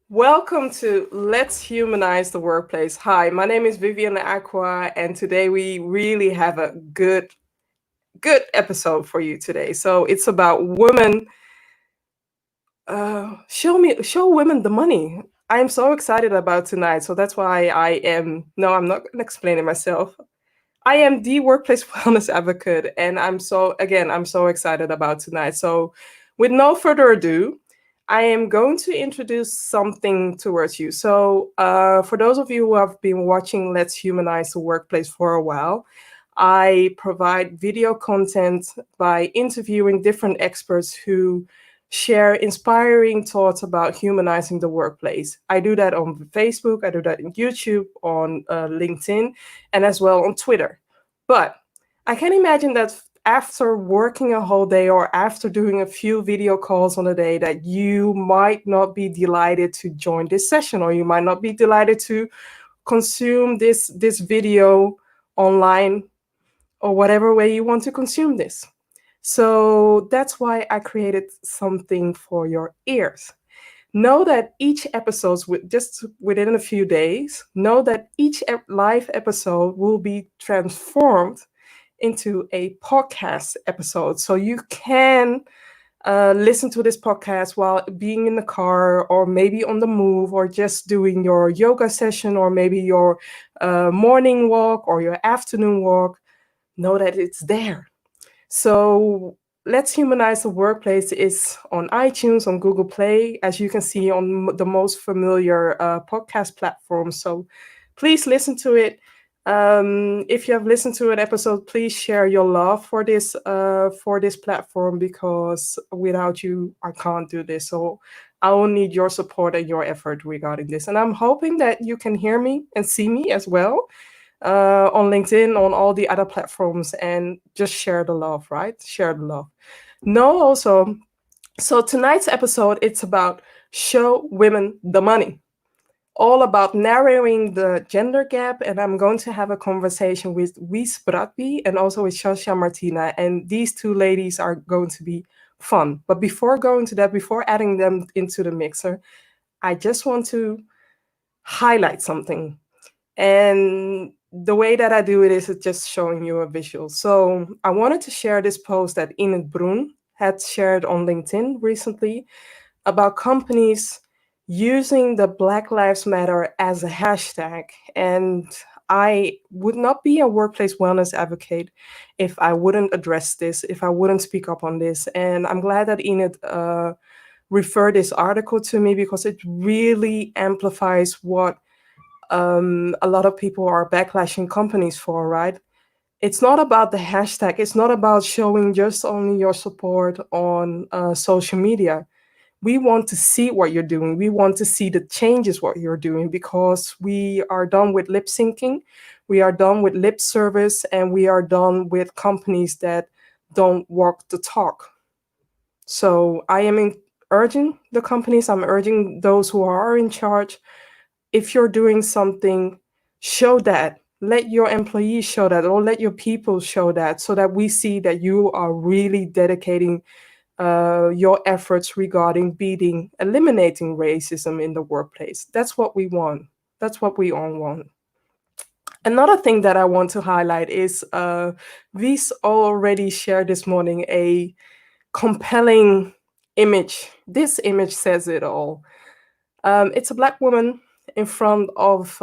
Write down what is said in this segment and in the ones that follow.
Welcome to Let's Humanize the Workplace. Hi, my name is Vivian Acquah, and today we really have a good episode for you today. So it's about women. Show women the money. I am so excited about tonight. So that's why I am. No, I'm not going to explain it myself. I am the workplace wellness advocate, and I'm so excited about tonight. So, with no further ado, I am going to introduce something towards you. So, for those of you who have been watching Let's Humanize the Workplace for a while, I provide video content by interviewing different experts who share inspiring thoughts about humanizing the workplace. I do that on Facebook, I do that on YouTube, on LinkedIn, and as well on Twitter. But I can imagine that after working a whole day or after doing a few video calls on a day that you might not be delighted to join this session, or you might not be delighted to consume this video online, or whatever way you want to consume this. So that's why I created something for your ears. Know that each episode, just within a few days, know that each live episode will be transformed into a podcast episode. So you can listen to this podcast while being in the car, or maybe on the move, or just doing your yoga session, or maybe your morning walk or your afternoon walk. Know that it's there. So Let's Humanize the Workplace is on iTunes, on Google Play, as you can see on the most familiar podcast platforms. So please listen to it. If you have listened to an episode, please share your love for this platform, because without you, I can't do this. So I will need your support and your effort regarding this. And I'm hoping that you can hear me and see me as well on LinkedIn, on all the other platforms, and just share the love, right? Share the love. No, also, so tonight's episode, it's about show women the money, all about narrowing the gender gap. And I'm going to have a conversation with Wies Bratby and also with Sasha Martina. And these two ladies are going to be fun. But before going to that, before adding them into the mixer, I just want to highlight something. And the way that I do it is just showing you a visual. So I wanted to share this post that Enid Brun had shared on LinkedIn recently about companies using the Black Lives Matter as a hashtag. And I would not be a workplace wellness advocate if I wouldn't address this, if I wouldn't speak up on this. And I'm glad that Enid referred this article to me, because it really amplifies what a lot of people are backlashing companies for, right? It's not about the hashtag. It's not about showing just only your support on social media. We want to see what you're doing. We want to see the changes what you're doing, because we are done with lip syncing. We are done with lip service, and we are done with companies that don't walk the talk. So I am urging the companies, I'm urging those who are in charge, if you're doing something, show that. Let your employees show that, or let your people show that, so that we see that you are really dedicating your efforts regarding eliminating racism in the workplace. That's what we want. That's what we all want. Another thing that I want to highlight is Vies already shared this morning a compelling image. This image says it all. It's a Black woman in front of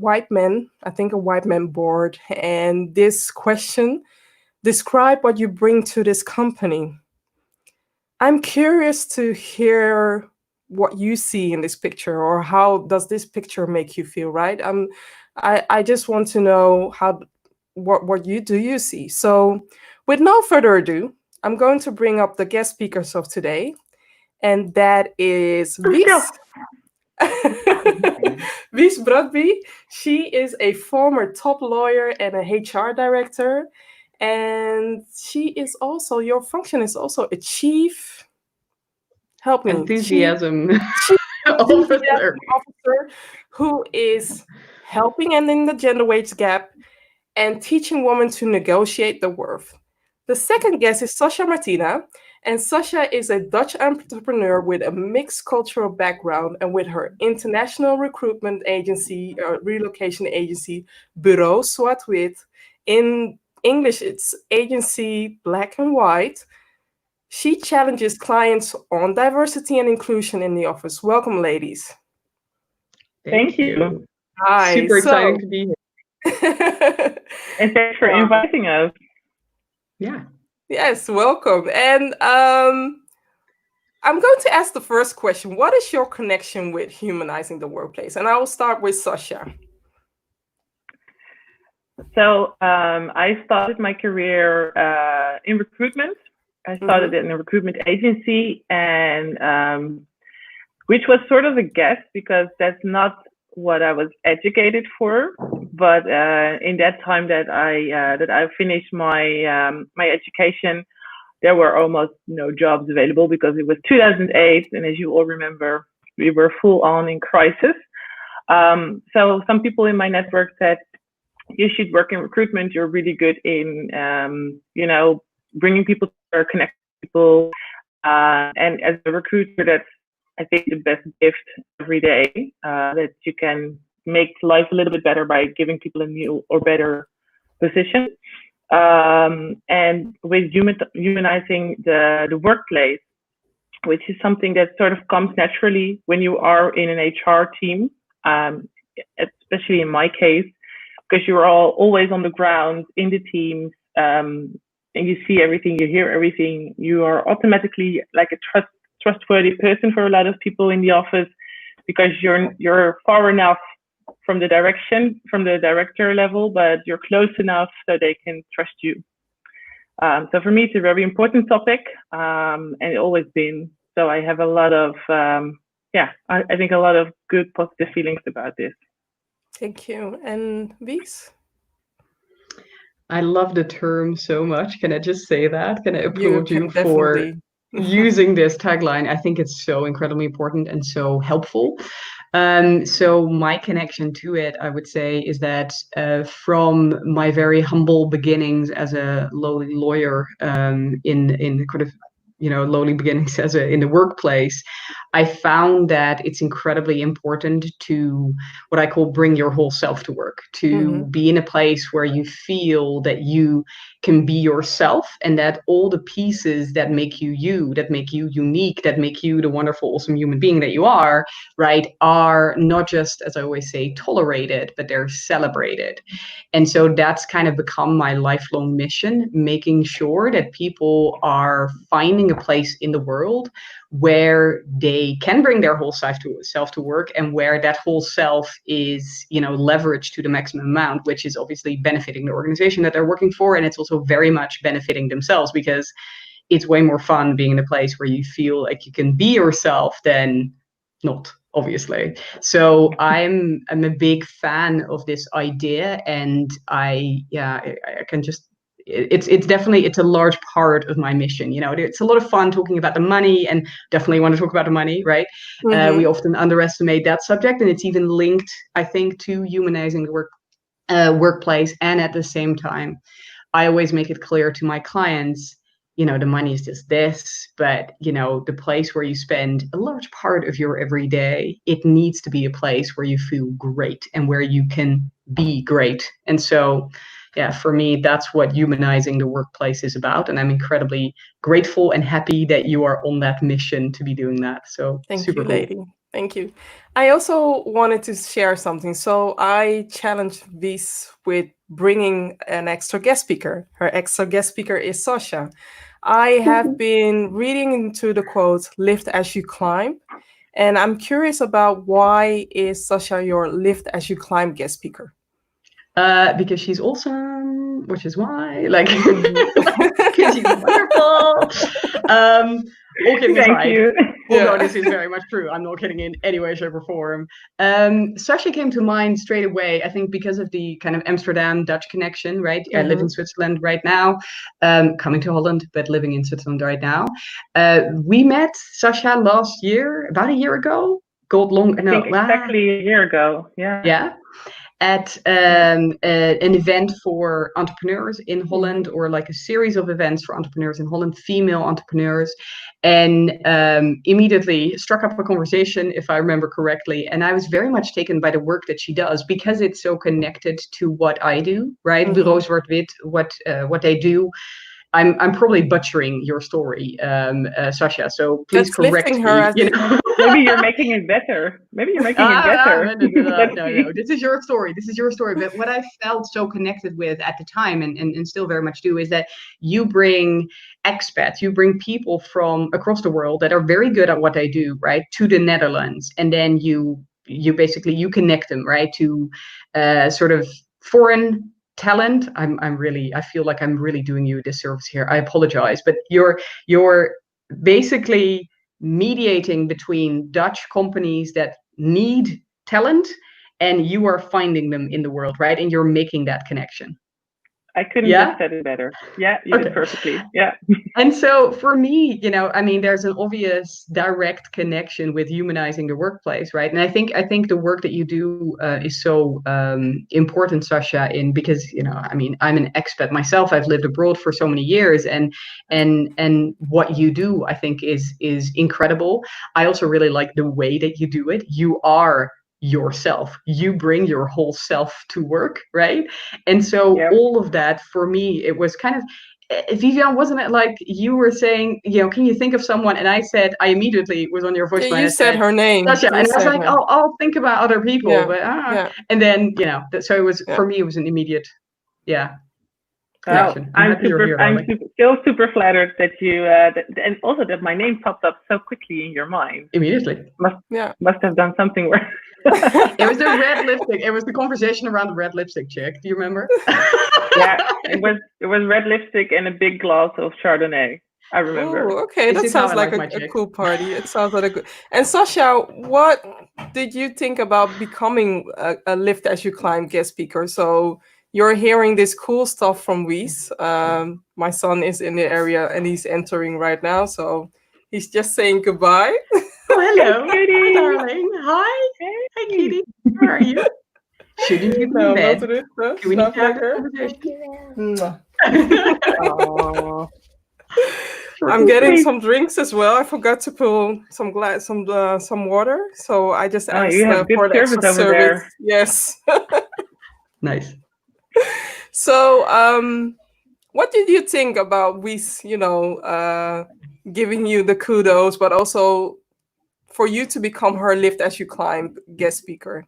white men, I think a white man board. And this question: describe what you bring to this company. I'm curious to hear what you see in this picture, or how does this picture make you feel, right? I just want to know what you see. So with no further ado, I'm going to bring up the guest speakers of today, and that is Wies. Wies Bratby. She is a former top lawyer and a HR director. And she is also, your function is also a chief, help me, Enthusiasm chief enthusiasm officer. officer, who is helping ending the gender wage gap and teaching women to negotiate the worth. The second guest is Sasha Martina, And Sasha is a Dutch entrepreneur with a mixed cultural background, and with her international recruitment agency, relocation agency, Bureau Zwart Wit. In English, it's agency Black and White. She challenges clients on diversity and inclusion in the office. Welcome, ladies. Thank you. Hi. Super exciting to be here. And thanks for inviting us. Yeah. Yes, welcome. And I'm going to ask the first question. What is your connection with humanizing the workplace? And I will start with Sasha. So I started my career in recruitment. I started in a recruitment agency, and which was sort of a guess because that's not what I was educated for. But in that time that I finished my my education, there were almost no jobs available because it was 2008, and as you all remember, we were full on in crisis. So some people in my network said, you should work in recruitment. You're really good in, you know, bringing people together, connecting people. And as a recruiter, that's, I think, the best gift every day, that you can make life a little bit better by giving people a new or better position. And with humanizing the workplace, which is something that sort of comes naturally when you are in an HR team, especially in my case, because you're always on the ground in the teams, and you see everything, you hear everything. You are automatically like a trustworthy person for a lot of people in the office because you're far enough from the director level, but you're close enough so they can trust you. So for me, it's a very important topic, and it always been. So I have a lot of, I think a lot of good positive feelings about this. Thank you. And Wies? I love the term so much. Can I just say that? Can I applaud you for using this tagline? I think it's so incredibly important and so helpful. So my connection to it, I would say, is that from my very humble beginnings as a lowly lawyer, in kind of, you know, lowly beginnings as in the workplace, I found that it's incredibly important to what I call bring your whole self to work, to be in a place where you feel that you can be yourself and that all the pieces that make you, that make you unique, that make you the wonderful, awesome human being that you are, right, are not just, as I always say, tolerated, but they're celebrated. And so that's kind of become my lifelong mission, making sure that people are finding a place in the world where they can bring their whole self to work, and where that whole self is, you know, leveraged to the maximum amount, which is obviously benefiting the organization that they're working for, and it's also very much benefiting themselves, because it's way more fun being in a place where you feel like you can be yourself than not, obviously. So I'm a big fan of this idea, and I can just, it's definitely, it's a large part of my mission. You know, it's a lot of fun talking about the money, and definitely want to talk about the money, right? We often underestimate that subject, and it's even linked, I think, to humanizing the workplace. And at the same time, I always make it clear to my clients, you know, the money is just this, but, you know, the place where you spend a large part of your everyday, it needs to be a place where you feel great and where you can be great. And so, yeah, for me, that's what humanizing the workplace is about. And I'm incredibly grateful and happy that you are on that mission to be doing that. So thank super you, cool. lady. Thank you. I also wanted to share something. So I challenged Wies with bringing an extra guest speaker. Her extra guest speaker is Sasha. I have been reading into the quote, "Lift as you climb." And I'm curious about, why is Sasha your lift as you climb guest speaker? Because she's awesome, which is why, like, because she's wonderful. All kidding aside. Thank you. Although this is very much true, I'm not kidding in any way, shape, or form. Sasha came to mind straight away, I think, because of the kind of Amsterdam Dutch connection, right? I live in Switzerland right now, coming to Holland, but living in Switzerland right now. We met Sasha about a year ago. Exactly a year ago. Yeah. Yeah. at an event for entrepreneurs in Holland, or like a series of events for entrepreneurs in Holland, female entrepreneurs, and immediately struck up a conversation, if I remember correctly. And I was very much taken by the work that she does, because it's so connected to what I do, right? Bureau Zwart Wit, what they do. I'm probably butchering your story, Sasha. So please correct me. Maybe you're making it better. Maybe you're making it better. No. This is your story. This is your story. But what I felt so connected with at the time, and still very much do, is that you bring expats, you bring people from across the world that are very good at what they do, right, to the Netherlands, and then you basically connect them, right, to sort of foreign talent. I feel like I'm really doing you a disservice here. I apologize, but you're basically mediating between Dutch companies that need talent, and you are finding them in the world, right? And you're making that connection. I couldn't have said it better. Yeah, you did perfectly. Yeah. And so for me, I mean, there's an obvious direct connection with humanizing the workplace, right? And I think the work that you do is so important, Sasha, because I mean, I'm an expat myself. I've lived abroad for so many years, and what you do, I think, is incredible. I also really like the way that you do it. You are yourself. You bring your whole self to work, right? And so all of that, for me, it was kind of, Vivian, wasn't it like you were saying, can you think of someone? And I said, I immediately was on your voicemail. Yeah, you said her name. Sasha, and I was like, I'll think about other people. But and then, so it was, for me, it was an immediate, connection. I'm still super flattered that you, and also that my name popped up so quickly in your mind. Immediately. Must have done something where. It was the red lipstick. It was the conversation around the red lipstick chick. Do you remember? Yeah, it was red lipstick and a big glass of Chardonnay. I remember. Oh, okay, that sounds like a cool party. It sounds like a good. And Sasha, what did you think about becoming a Lift as You Climb guest speaker? So you're hearing this cool stuff from Wies. My son is in the area and he's entering right now, so he's just saying goodbye. Oh, hello, Kitty. Hi, darling. Hi. Hi, Kitty. How are you? Shouldn't you be in bed? Do we need to have a conversation? I'm getting some drinks as well. I forgot to pull some water, so I just asked for the extra service. Yes. Nice. So, what did you think about Wies? Giving you the kudos, but also for you to become her Lift as You Climb guest speaker?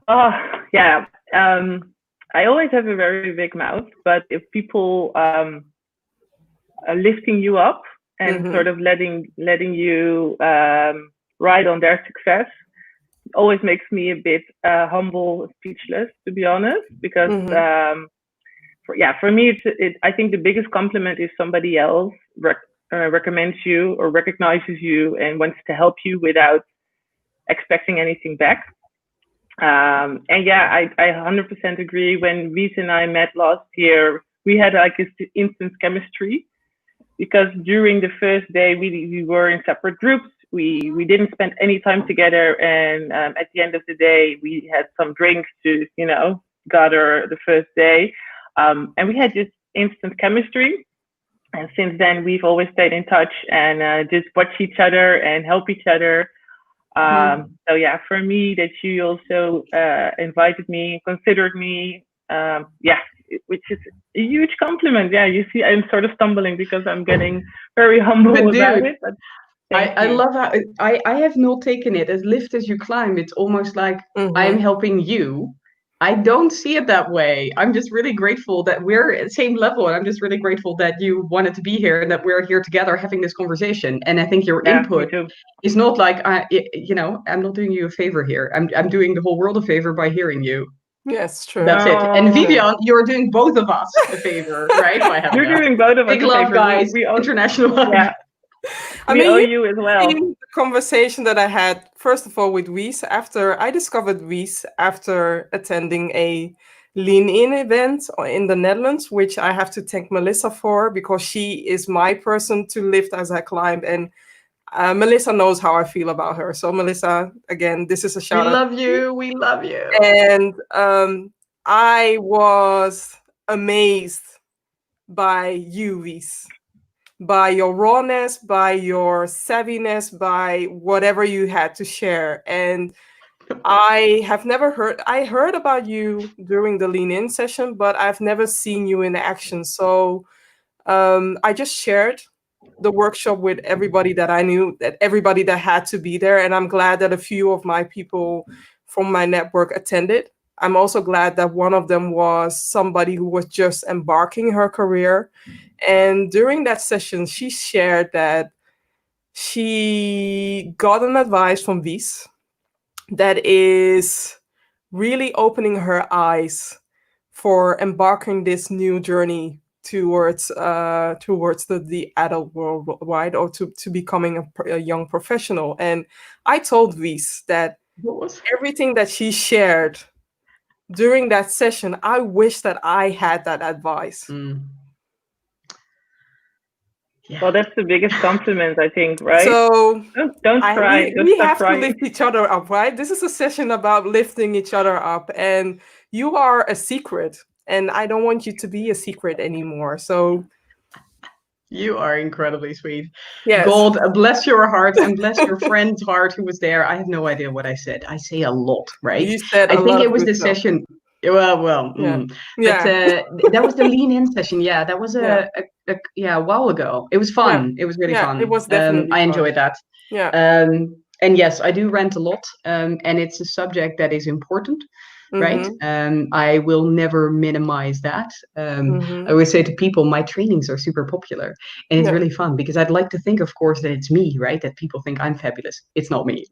Yeah. I always have a very big mouth, but if people are lifting you up and sort of letting you ride on their success, it always makes me a bit humble, speechless, to be honest, because for me, I think the biggest compliment is somebody else recommends you or recognizes you and wants to help you without expecting anything back. And I 100% agree. When Wies and I met last year, we had like this instant chemistry, because during the first day we were in separate groups. We didn't spend any time together, and at the end of the day, we had some drinks to gather the first day, and we had this instant chemistry. And since then, we've always stayed in touch and just watch each other and help each other. So yeah, for me, that you also invited me, considered me, which is a huge compliment. Yeah, you see, I'm sort of stumbling because I'm getting very humble about it. But I love how I have not taken it as Lift as You Climb. It's almost like I'm helping you. I don't see it that way. I'm just really grateful that we're at the same level, and I'm just really grateful that you wanted to be here and that we're here together having this conversation. And I think your input is not like I'm not doing you a favor here. I'm doing the whole world a favor by hearing you. Yes, true. That's it. And Vivian, you're doing both of us a favor, right? You're doing both of us a favor. Big love, guys. We international. Yeah. We owe you as well. The conversation that I had, first of all, with Wies, after I discovered Wies after attending a lean-in event in the Netherlands, which I have to thank Melissa for, because she is my person to lift as I climb. And Melissa knows how I feel about her. So Melissa, again, this is a shout out. We love you. We love you. And I was amazed by you, Wies, by your rawness, by your savviness, by whatever you had to share. And I heard about you during the Lean In session, but I've never seen you in action. So I just shared the workshop with everybody that I knew, that everybody that had to be there. And I'm glad that a few of my people from my network attended. I'm also glad that one of them was somebody who was just embarking her career. And during that session, she shared that she got an advice from Wies that is really opening her eyes for embarking this new journey towards the adult world, right? Or to becoming a young professional. And I told Wies that everything that she shared during that session, I wish that I had that advice. Yeah. Well, that's the biggest compliment, I think, right? So don't cry. We have to lift each other up, right? This is a session about lifting each other up, and you are a secret, and I don't want you to be a secret anymore. So you are incredibly sweet. Yes. Gold, bless your heart and bless your friend's heart who was there. I have no idea what I said. I say a lot, right? You said I think it was the session. Well, yeah. But that was the Lean In session. Yeah, that was a while ago. It was fun. It was really fun. It was definitely I enjoyed that. Yeah. And yes, I do rant a lot, and it's a subject that is important, right? I will never minimize that. I always say to people, my trainings are super popular, and it's really fun because I'd like to think, of course, that it's me, right? That people think I'm fabulous. It's not me.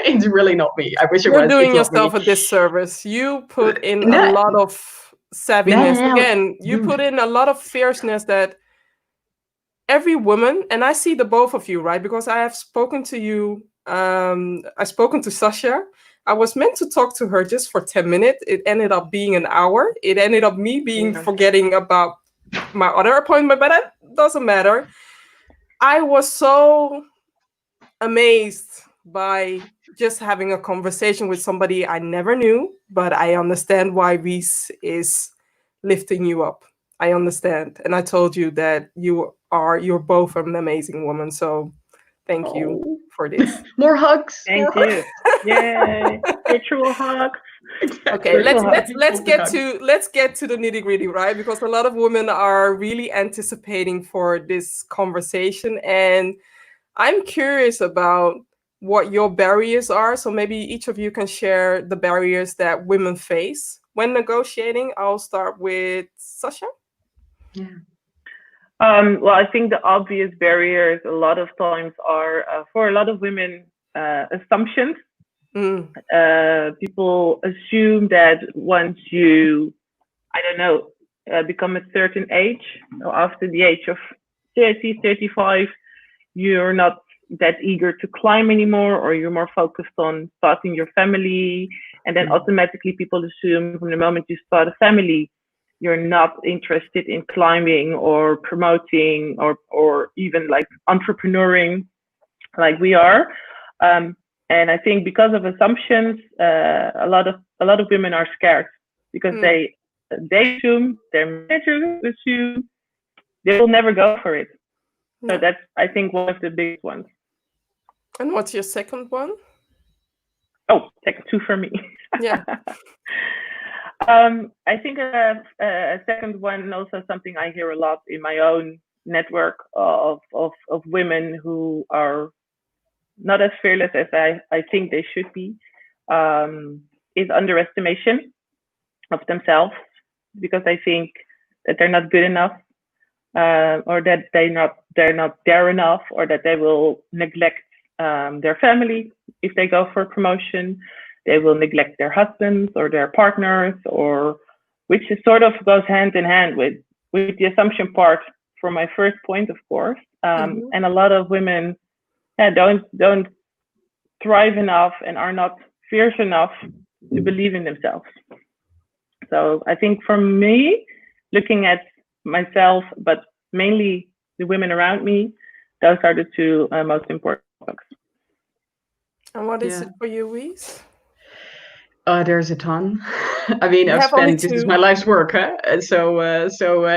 It's really not me. I wish it was. You're doing yourself a disservice. You put in a lot of savviness. Again, you put in a lot of fierceness that every woman, and I see the both of you, right? Because I have spoken to you. I've spoken to Sasha. I was meant to talk to her just for 10 minutes. It ended up being an hour. It ended up me forgetting about my other appointment, but that doesn't matter. I was so amazed by just having a conversation with somebody I never knew, but I understand why Wies is lifting you up. I understand. And I told you that you're both an amazing woman. So thank you for this. More hugs. Thank you. Yay. Virtual hugs. Okay, let's get to the nitty-gritty, right? Because a lot of women are really anticipating for this conversation, and I'm curious about what your barriers are. So maybe each of you can share the barriers that women face when negotiating. I'll start with Sasha. Yeah. Well, I think the obvious barriers a lot of times are for a lot of women assumptions. People assume that once you, become a certain age, or after the age of 30, 35, you're not that eager to climb anymore, or you're more focused on starting your family. And then automatically people assume from the moment you start a family, you're not interested in climbing or promoting or even like entrepreneuring like we are. And I think because of assumptions, a lot of women are scared because they assume, their managers assume they will never go for it. So that's, I think, one of the biggest ones. And what's your second one? Oh, second two for me. Yeah. I think a second one, also something I hear a lot in my own network of women who are not as fearless as I think they should be, is underestimation of themselves, because I think that they're not good enough, or that they're not there enough, or that they will neglect their family if they go for a promotion. They will neglect their husbands or their partners, or which is sort of goes hand in hand with the assumption part for my first point, of course. And a lot of women don't thrive enough and are not fierce enough to believe in themselves. So I think for me, looking at myself, but mainly the women around me, those are the two most important ones. And what is it for you, Wies? There's a ton. I mean, You I've have only spent, this is 2. my life's work, huh?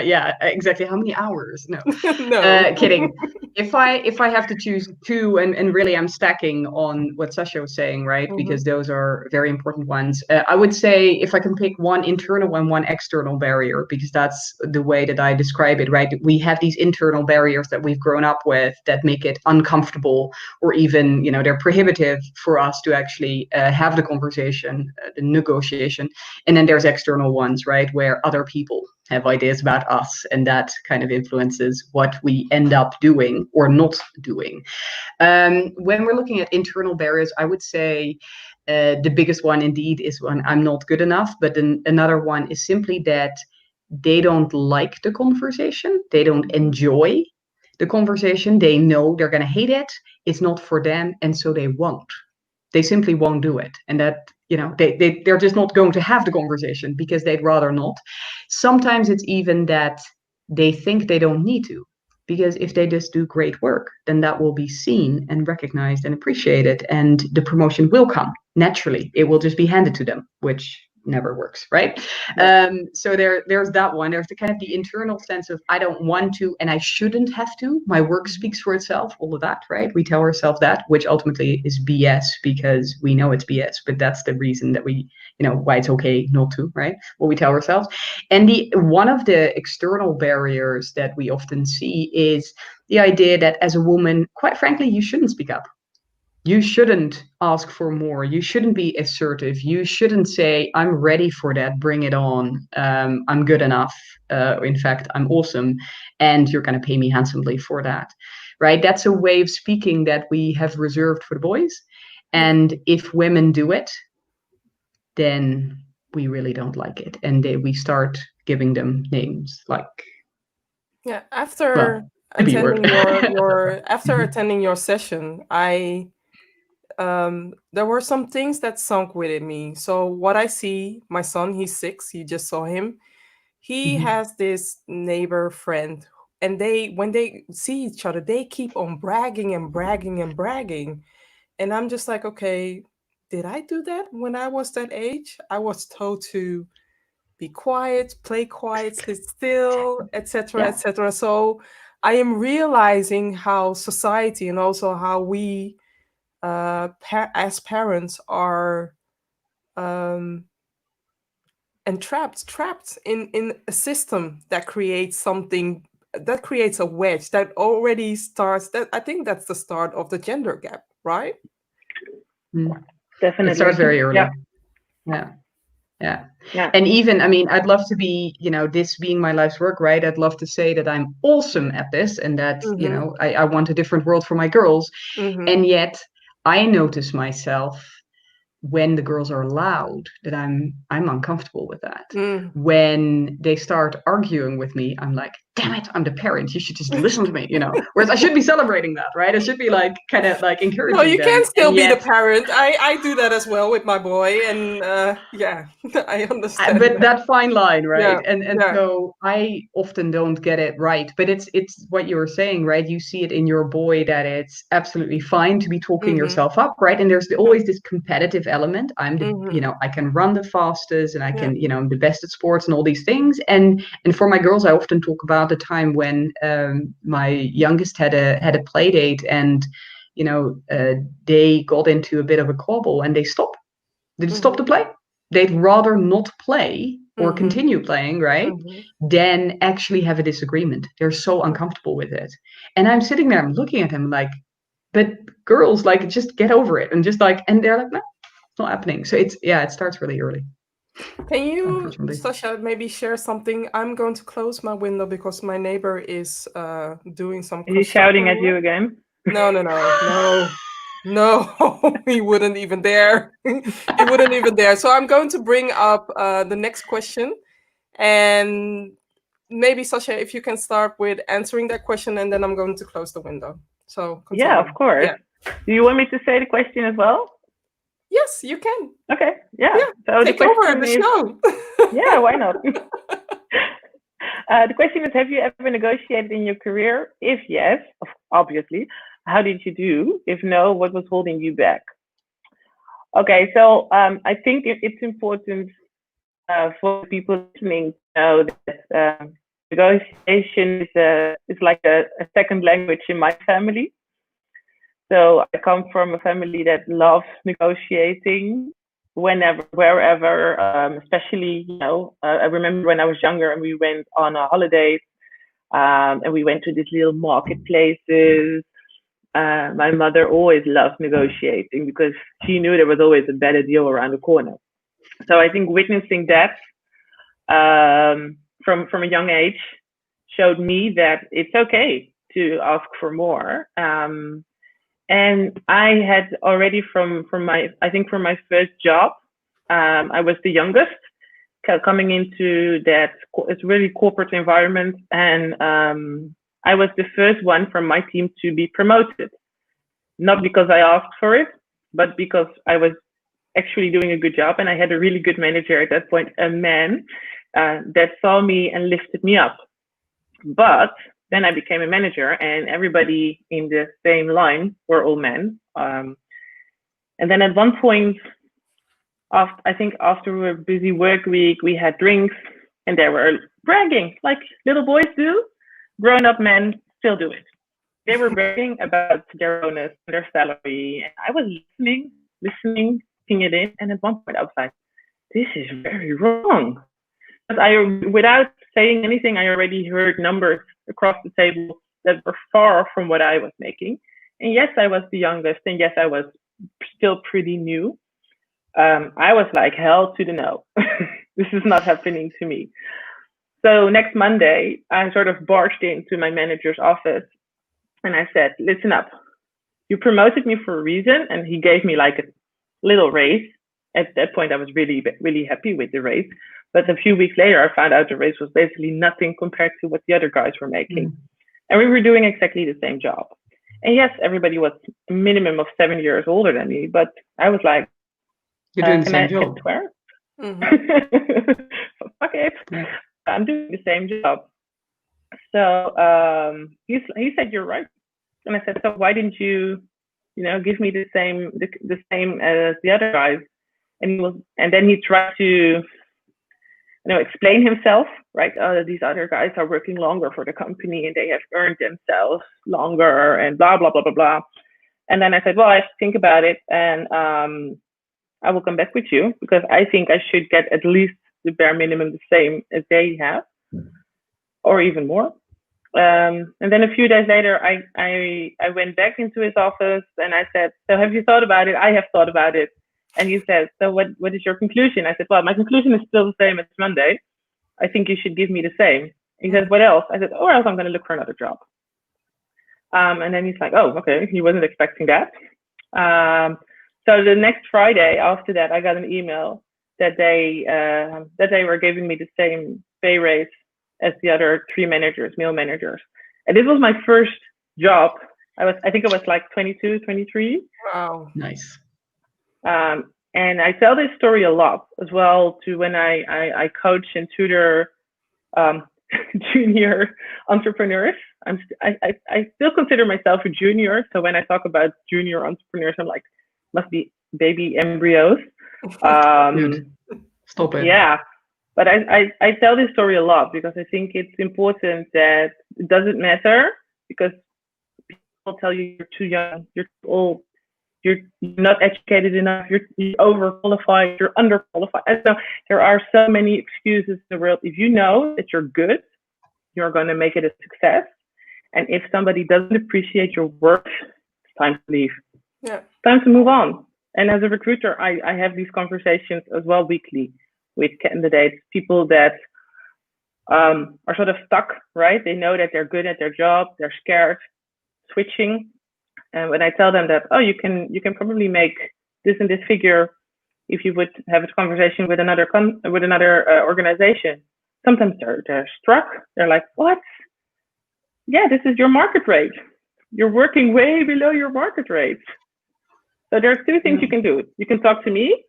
Yeah, exactly. How many hours? No, No. kidding. If I have to choose 2, and really I'm stacking on what Sasha was saying, right? Because those are very important ones. I would say if I can pick one internal and one external barrier, because that's the way that I describe it, right? We have these internal barriers that we've grown up with that make it uncomfortable, or even, they're prohibitive for us to actually have the conversation, the negotiation. And then there's external ones, right, where other people have ideas about us, and that kind of influences what we end up doing or not doing. When we're looking at internal barriers, I would say the biggest one indeed is when I'm not good enough, but then another one is simply that they don't like the conversation, they don't enjoy the conversation, they know they're going to hate it, it's not for them, and so they simply won't do it. And that, they're just not going to have the conversation because they'd rather not. Sometimes it's even that they think they don't need to, because if they just do great work, then that will be seen and recognized and appreciated, and the promotion will come naturally. It will just be handed to them, which never works, right? So there's that one. There's the kind of the internal sense of I don't want to and I shouldn't have to. My work speaks for itself, all of that, right? We tell ourselves that, which ultimately is BS because we know it's BS, but that's the reason that we, why it's okay not to, right? What we tell ourselves. And one of the external barriers that we often see is the idea that as a woman, quite frankly, you shouldn't speak up. You shouldn't ask for more. You shouldn't be assertive. You shouldn't say, I'm ready for that. Bring it on. I'm good enough. In fact, I'm awesome. And you're going to pay me handsomely for that. Right? That's a way of speaking that we have reserved for the boys. And if women do it, then we really don't like it. And we start giving them names like. Yeah, after attending your session, there were some things that sunk within me. So what I see, my son, he's 6, you just saw him. He has this neighbor friend, and when they see each other, they keep on bragging and bragging and bragging. And I'm just like, okay, did I do that when I was that age? I was told to be quiet, play quiet, sit still, etc., etc. So I am realizing how society and also how we as parents are trapped in a system that creates a wedge that already starts. That I think that's the start of the gender gap, right? Definitely. It starts very early. Yeah. And even, I mean, I'd love to be, this being my life's work, right? I'd love to say that I'm awesome at this and that, I want a different world for my girls. And yet I notice myself when the girls are loud that I'm uncomfortable with that. When they start arguing with me, I'm like, damn it, I'm the parent. You should just listen to me, Whereas I should be celebrating that, right? I should be like kind of like encouraging them. No, you can still be the parent. I do that as well with my boy, and I understand. But that fine line, right? So I often don't get it right. But it's what you were saying, right? You see it in your boy that it's absolutely fine to be talking yourself up, right? And there's always this competitive element. I'm the, I can run the fastest, and I can, I'm the best at sports and all these things. And for my girls, I often talk about the time when my youngest had a play date, and they got into a bit of a quabble, and they stopped. They just stopped the play. They'd rather not play or continue playing, right, than actually have a disagreement. They're so uncomfortable with it. And I'm sitting there, I'm looking at him like, but girls, like, just get over it. And just like, and they're like, no, it's not happening. So it starts really early. Can you, Sasha, maybe share something? I'm going to close my window because my neighbor is doing some. Is he shouting at you again? No, he wouldn't even dare. He wouldn't even dare. So I'm going to bring up the next question. And maybe, Sasha, if you can start with answering that question, and then I'm going to close the window. So continue. Yeah, of course. Yeah. Do you want me to say the question as well? Yes, you can. Okay. Yeah. So take over the show. Yeah, why not? The question is, have you ever negotiated in your career? If yes, obviously, how did you do? If no, what was holding you back? Okay, so I think it's important for people listening to know that negotiation is like a second language in my family. So I come from a family that loves negotiating whenever, wherever, especially, I remember when I was younger and we went on a holiday and we went to these little marketplaces. My mother always loved negotiating because she knew there was always a better deal around the corner. So I think witnessing that from a young age showed me that it's okay to ask for more. And I had already from my first job, I was the youngest coming into that it's really corporate environment, and I was the first one from my team to be promoted, not because I asked for it, but because I was actually doing a good job, and I had a really good manager at that point, a man that saw me and lifted me up. But then I became a manager, and everybody in the same line were all men. And then at one point, after a busy work week, we had drinks, and they were bragging like little boys do. Grown-up men still do it. They were bragging about their bonus, their salary, and I was listening, taking it in. And at one point, I was like, "This is very wrong." But without saying anything, I already heard numbers across the table that were far from what I was making. And yes, I was the youngest, and yes, I was still pretty new. I was like, hell to the no. This is not happening to me. So next Monday, I sort of barged into my manager's office and I said, listen up, you promoted me for a reason. And he gave me like a little raise. At that point, I was really, really happy with the raise. But a few weeks later, I found out the raise was basically nothing compared to what the other guys were making. And we were doing exactly the same job. And yes, everybody was a minimum of 7 years older than me. But I was like, you're doing the same job. Fuck it. Yeah. I'm doing the same job. So he said, you're right. And I said, so why didn't you, give me the same as the other guys? And then he tried to, explain himself, right? These other guys are working longer for the company and they have earned themselves longer and blah, blah, blah, blah, blah. And then I said, well, I have to think about it. And I will come back with you because I think I should get at least the bare minimum the same as they have or even more. And then a few days later, I went back into his office and I said, so have you thought about it? I have thought about it. And he said, so what is your conclusion? I said, well, my conclusion is still the same as Monday. I think you should give me the same. He said, what else? I said, or else I'm going to look for another job. And then he's like, oh, okay. He wasn't expecting that. So the next Friday after that, I got an email that they were giving me the same pay raise as the other 3 managers, male managers. And this was my first job. I think I was like 22, 23. Wow. Nice. And I tell this story a lot as well to when I coach and tutor junior entrepreneurs. I still consider myself a junior. So when I talk about junior entrepreneurs, I'm like, must be baby embryos. Stop it. Yeah. But I tell this story a lot because I think it's important that it doesn't matter because people tell you you're too young, you're too old, you're not educated enough, you're overqualified, you're underqualified. And so there are so many excuses in the world. If you know that you're good, you're going to make it a success. And if somebody doesn't appreciate your work, it's time to leave. Yeah. It's time to move on. And as a recruiter, I have these conversations as well weekly with candidates, people that are sort of stuck, right? They know that they're good at their job, they're scared, switching. And when I tell them that, oh, you can probably make this and this figure if you would have a conversation with another organization, sometimes they're struck. They're like, what? Yeah, this is your market rate. You're working way below your market rate. So there's 2 things you can do. You can talk to me,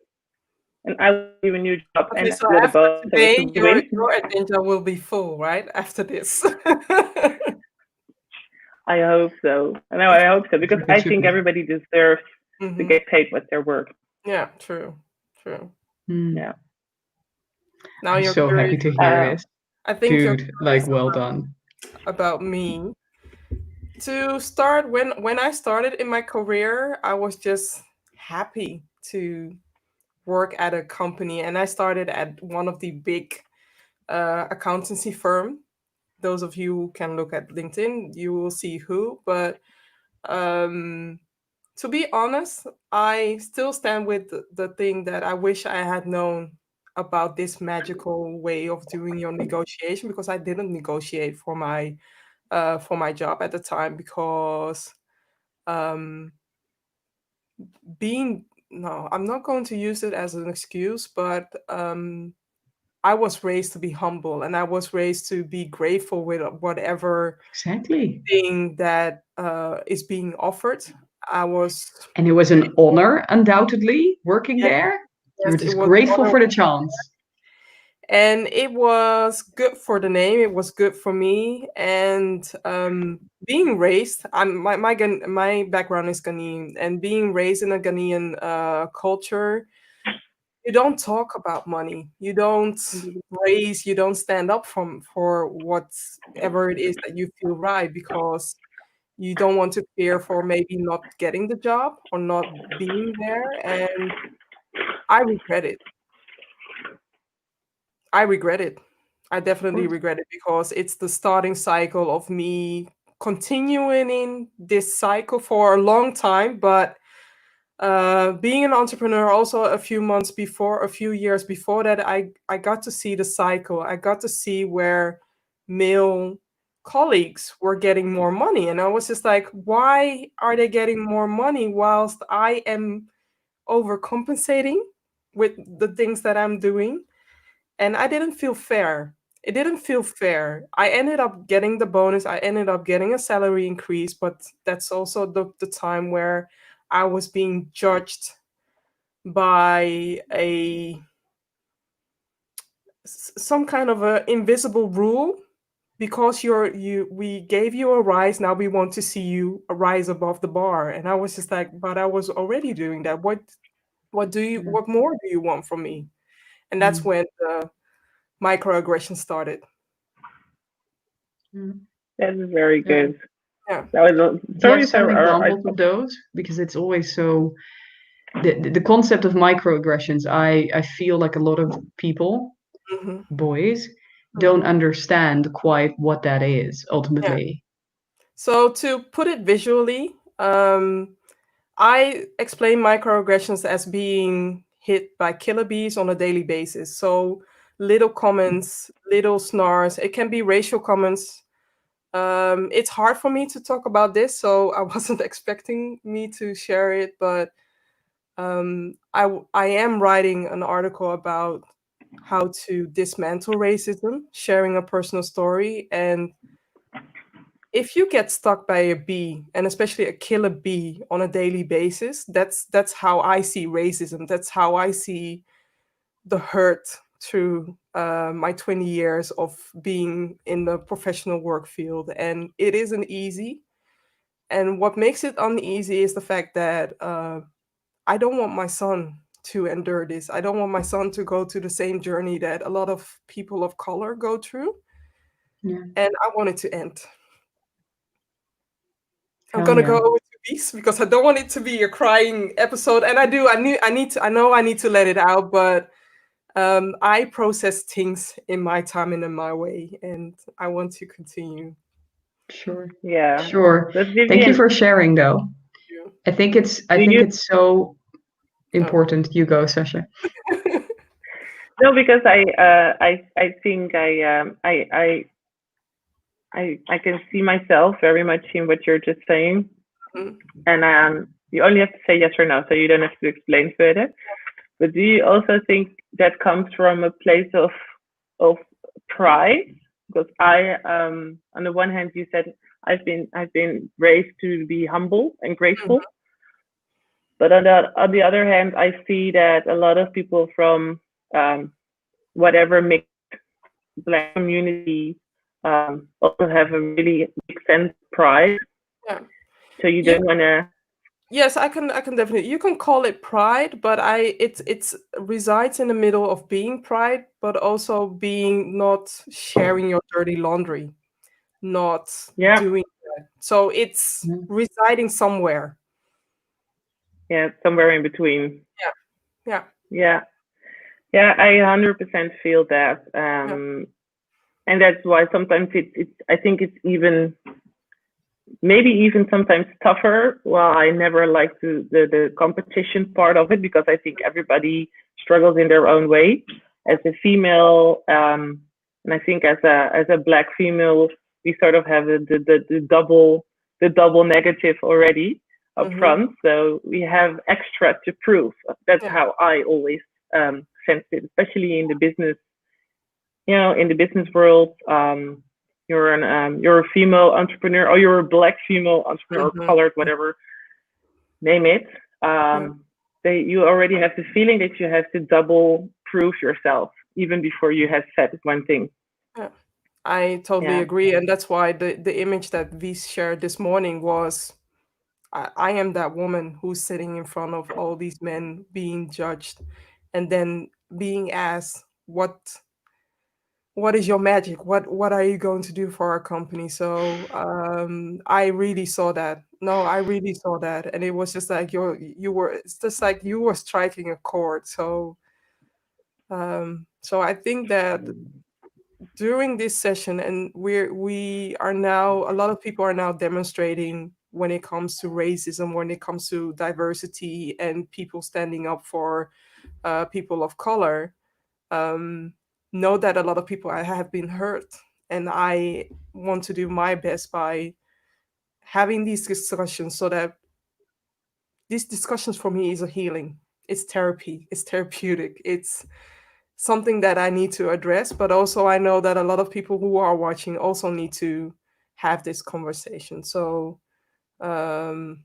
and I will give you a new job. Okay, and so after today, your agenda will be full, right? After this. I hope so. I hope so because I think everybody deserves to get paid what they're worth. Yeah, true. Yeah. Now I'm you're so happy curious. to hear this. I think you're Dude, curious like, well done. about me. To start, when I started in my career, I was just happy to work at a company, and I started at one of the big accountancy firm. Those of you who can look at LinkedIn, you will see who. But um, to be honest, I still stand with the thing that I wish I had known about this magical way of doing your negotiation, because I didn't negotiate for my job at the time, because um, being no, I'm not going to use it as an excuse, but I was raised to be humble, and I was raised to be grateful with whatever Exactly. thing that is being offered. I was And it was an honor, undoubtedly, working Yes, there. You were it just was grateful honor, for the chance. and it was good for the name. It was good for me, and being raised. My background is Ghanaian, and being raised in a Ghanaian culture, you don't talk about money. You don't raise. You don't stand up for whatever it is that you feel right, because you don't want to fear for maybe not getting the job or not being there. And I regret it. I regret it. I Of definitely course. regret it, because it's the starting cycle of me continuing in this cycle for a long time. But being an entrepreneur, also a few years before that, I got to see the cycle. I got to see where male colleagues were getting more money. And I was just like, why are they getting more money whilst I am overcompensating with the things that I'm doing? And I didn't feel fair. It didn't feel fair. I ended up getting the bonus. I ended up getting a salary increase, but that's also the time where I was being judged by some kind of a invisible rule, because we gave you a rise, now we want to see you rise above the bar. And I was just like, but I was already doing that. Yeah. What more do you want from me? And that's Mm. when the microaggression started. Mm. That is very Yeah. good. Yeah. That was Do you have stories some are examples of those? Because it's always so the concept of microaggressions, I feel like a lot of people, Mhm. boys, don't Mhm. understand quite what that is Yeah. ultimately. So to put it visually, I explain microaggressions as being hit by killer bees on a daily basis. So little comments, little snarls. It can be racial comments. It's hard for me to talk about this, so I wasn't expecting me to share it, but I am writing an article about how to dismantle racism, sharing a personal story. And if you get stuck by a bee, and especially a killer bee on a daily basis, that's how I see racism. That's how I see the hurt through my 20 years of being in the professional work field. And it isn't easy. And what makes it uneasy is the fact that I don't want my son to endure this. I don't want my son to go to the same journey that a lot of people of color go through. Yeah. And I want it to end. I'm Hell gonna go yeah. over to Wies, because I don't want it to be a crying episode. And I do. I know I need to let it out, but I process things in my time and in my way, and I want to continue. Sure. yeah. Sure. But Thank you Vivian, for sharing though. You. I do think you it's so Oh. important. You go, Sasha. no? Because I think I can see myself very much in what you're just saying, Mhm. and you only have to say yes or no, so you don't have to explain further. But do you also think that comes from a place of pride? Because on the one hand, you said I've been raised to be humble and Mhm. grateful, but on the other hand, I see that a lot of people from um, whatever mixed black community also have a really big sense of pride. Yeah. So you You don't want to. Yes, I can definitely. You can call it pride, but it's resides in the middle of being pride, but also being not sharing your dirty laundry, not Yeah, doing that. So it's Yeah. residing somewhere. yeah, somewhere in between. Yeah. Yeah. Yeah, yeah, I 100% feel that. Yeah. And that's why sometimes it's I think it's even maybe even sometimes tougher. Well, I never like the competition part of it because I think everybody struggles in their own way. As a female, and I think as a black female, we sort of have the double negative already up Mm-hmm. front. So we have extra to prove. That's Yeah. how I always sense it, especially in the business, you know, in the business world. You're a female entrepreneur, or you're a black female entrepreneur, or Mm-hmm. colored, whatever, name it. Yeah. You already have the feeling that you have to double prove yourself even before you have said one thing. Yeah. I totally Yeah. agree, and that's why the image that we shared this morning was I am that woman who's sitting in front of all these men being judged, and then being asked, what is your magic? What are you going to do for our company? So I really saw that. No, I really saw that, and it was just like you were. It's just like you were striking a chord. So so I think that during this session, and we are now, a lot of people are now demonstrating when it comes to racism, when it comes to diversity, and people standing up for people of color. um, know that a lot of people have been hurt, and I want to do my best by having these discussions, so that these discussions for me is a healing. It's therapy. It's therapeutic. It's something that I need to address, but also I know that a lot of people who are watching also need to have this conversation. Um,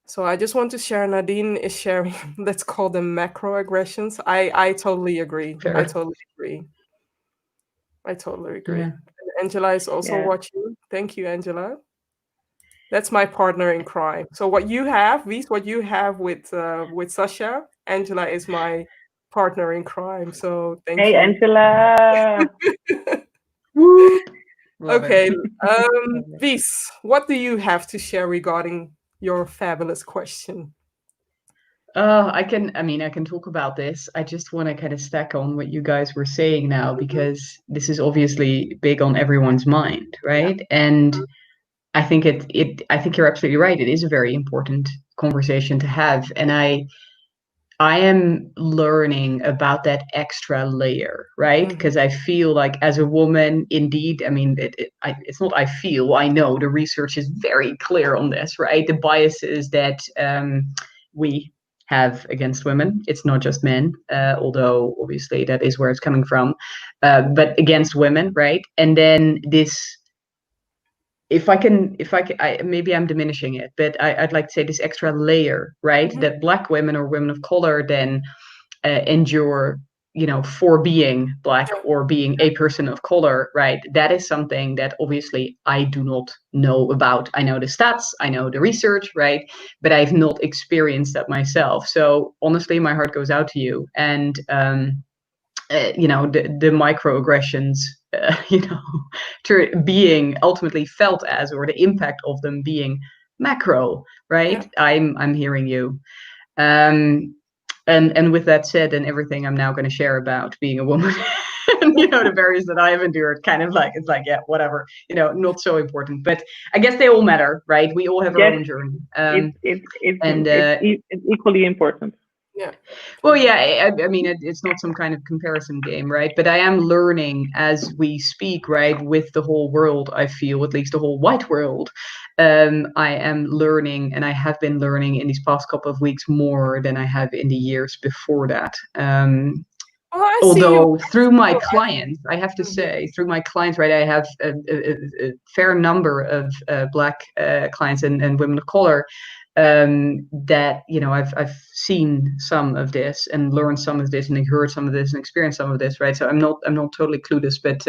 so I just want to share. Nadine is sharing. Let's call them macroaggressions. I totally agree. I Fair. totally agree. I totally agree. Yeah. And Angela is also Yeah. watching. Thank you, Angela. That's my partner in crime. So what you have, Wies, what you have with Sasha, Angela is my partner in crime. So thank Hey, you. Angela. Woo! Love it. Okay, Love it. Wies, what do you have to share regarding your fabulous question? I can talk about this. I just want to kind of stack on what you guys were saying now, Mhm. because this is obviously big on everyone's mind, Yeah. right? And I think you're absolutely right. It is a very important conversation to have. And I am learning about that extra layer, right? Mhm. Because I feel like as a woman, indeed, I mean, it's not I feel, I know the research is very clear on this, right? The biases that we have against women. It's not just men, although obviously that is where it's coming from, but against women, right? And then this, maybe I'm diminishing it, but I'd like to say this extra layer, right? Mhm. That Black women or women of color then endure, for being Black Yeah. or being a person of color, right? That is something that obviously I do not know about. I know the stats, I know the research, right? But I've not experienced that myself. So honestly, my heart goes out to you. And the microaggressions, being ultimately felt as, or the impact of them being macro, Yeah. right? I'm hearing you. um and with that said, and everything I'm now going to share about being a woman, and the barriers that I have endured, kind of like, it's like, yeah, whatever, not so important, but I guess they all matter, right? We all have our Yes, own journey. And it's equally important. Yeah. Well, Totally. yeah, I mean, it's not some kind of comparison game, right? But I am learning as we speak, right, with the whole world, I feel, at least the whole white world. I am learning, and I have been learning in these past couple of weeks more than I have in the years before that. Well, I see you. Although through my Oh, clients, I have to mhm. say, through my clients, right, I have a fair number of Black clients and women of color, that I've seen some of this and learned some of this and heard some of this and experienced some of this, right? So I'm not totally clueless, but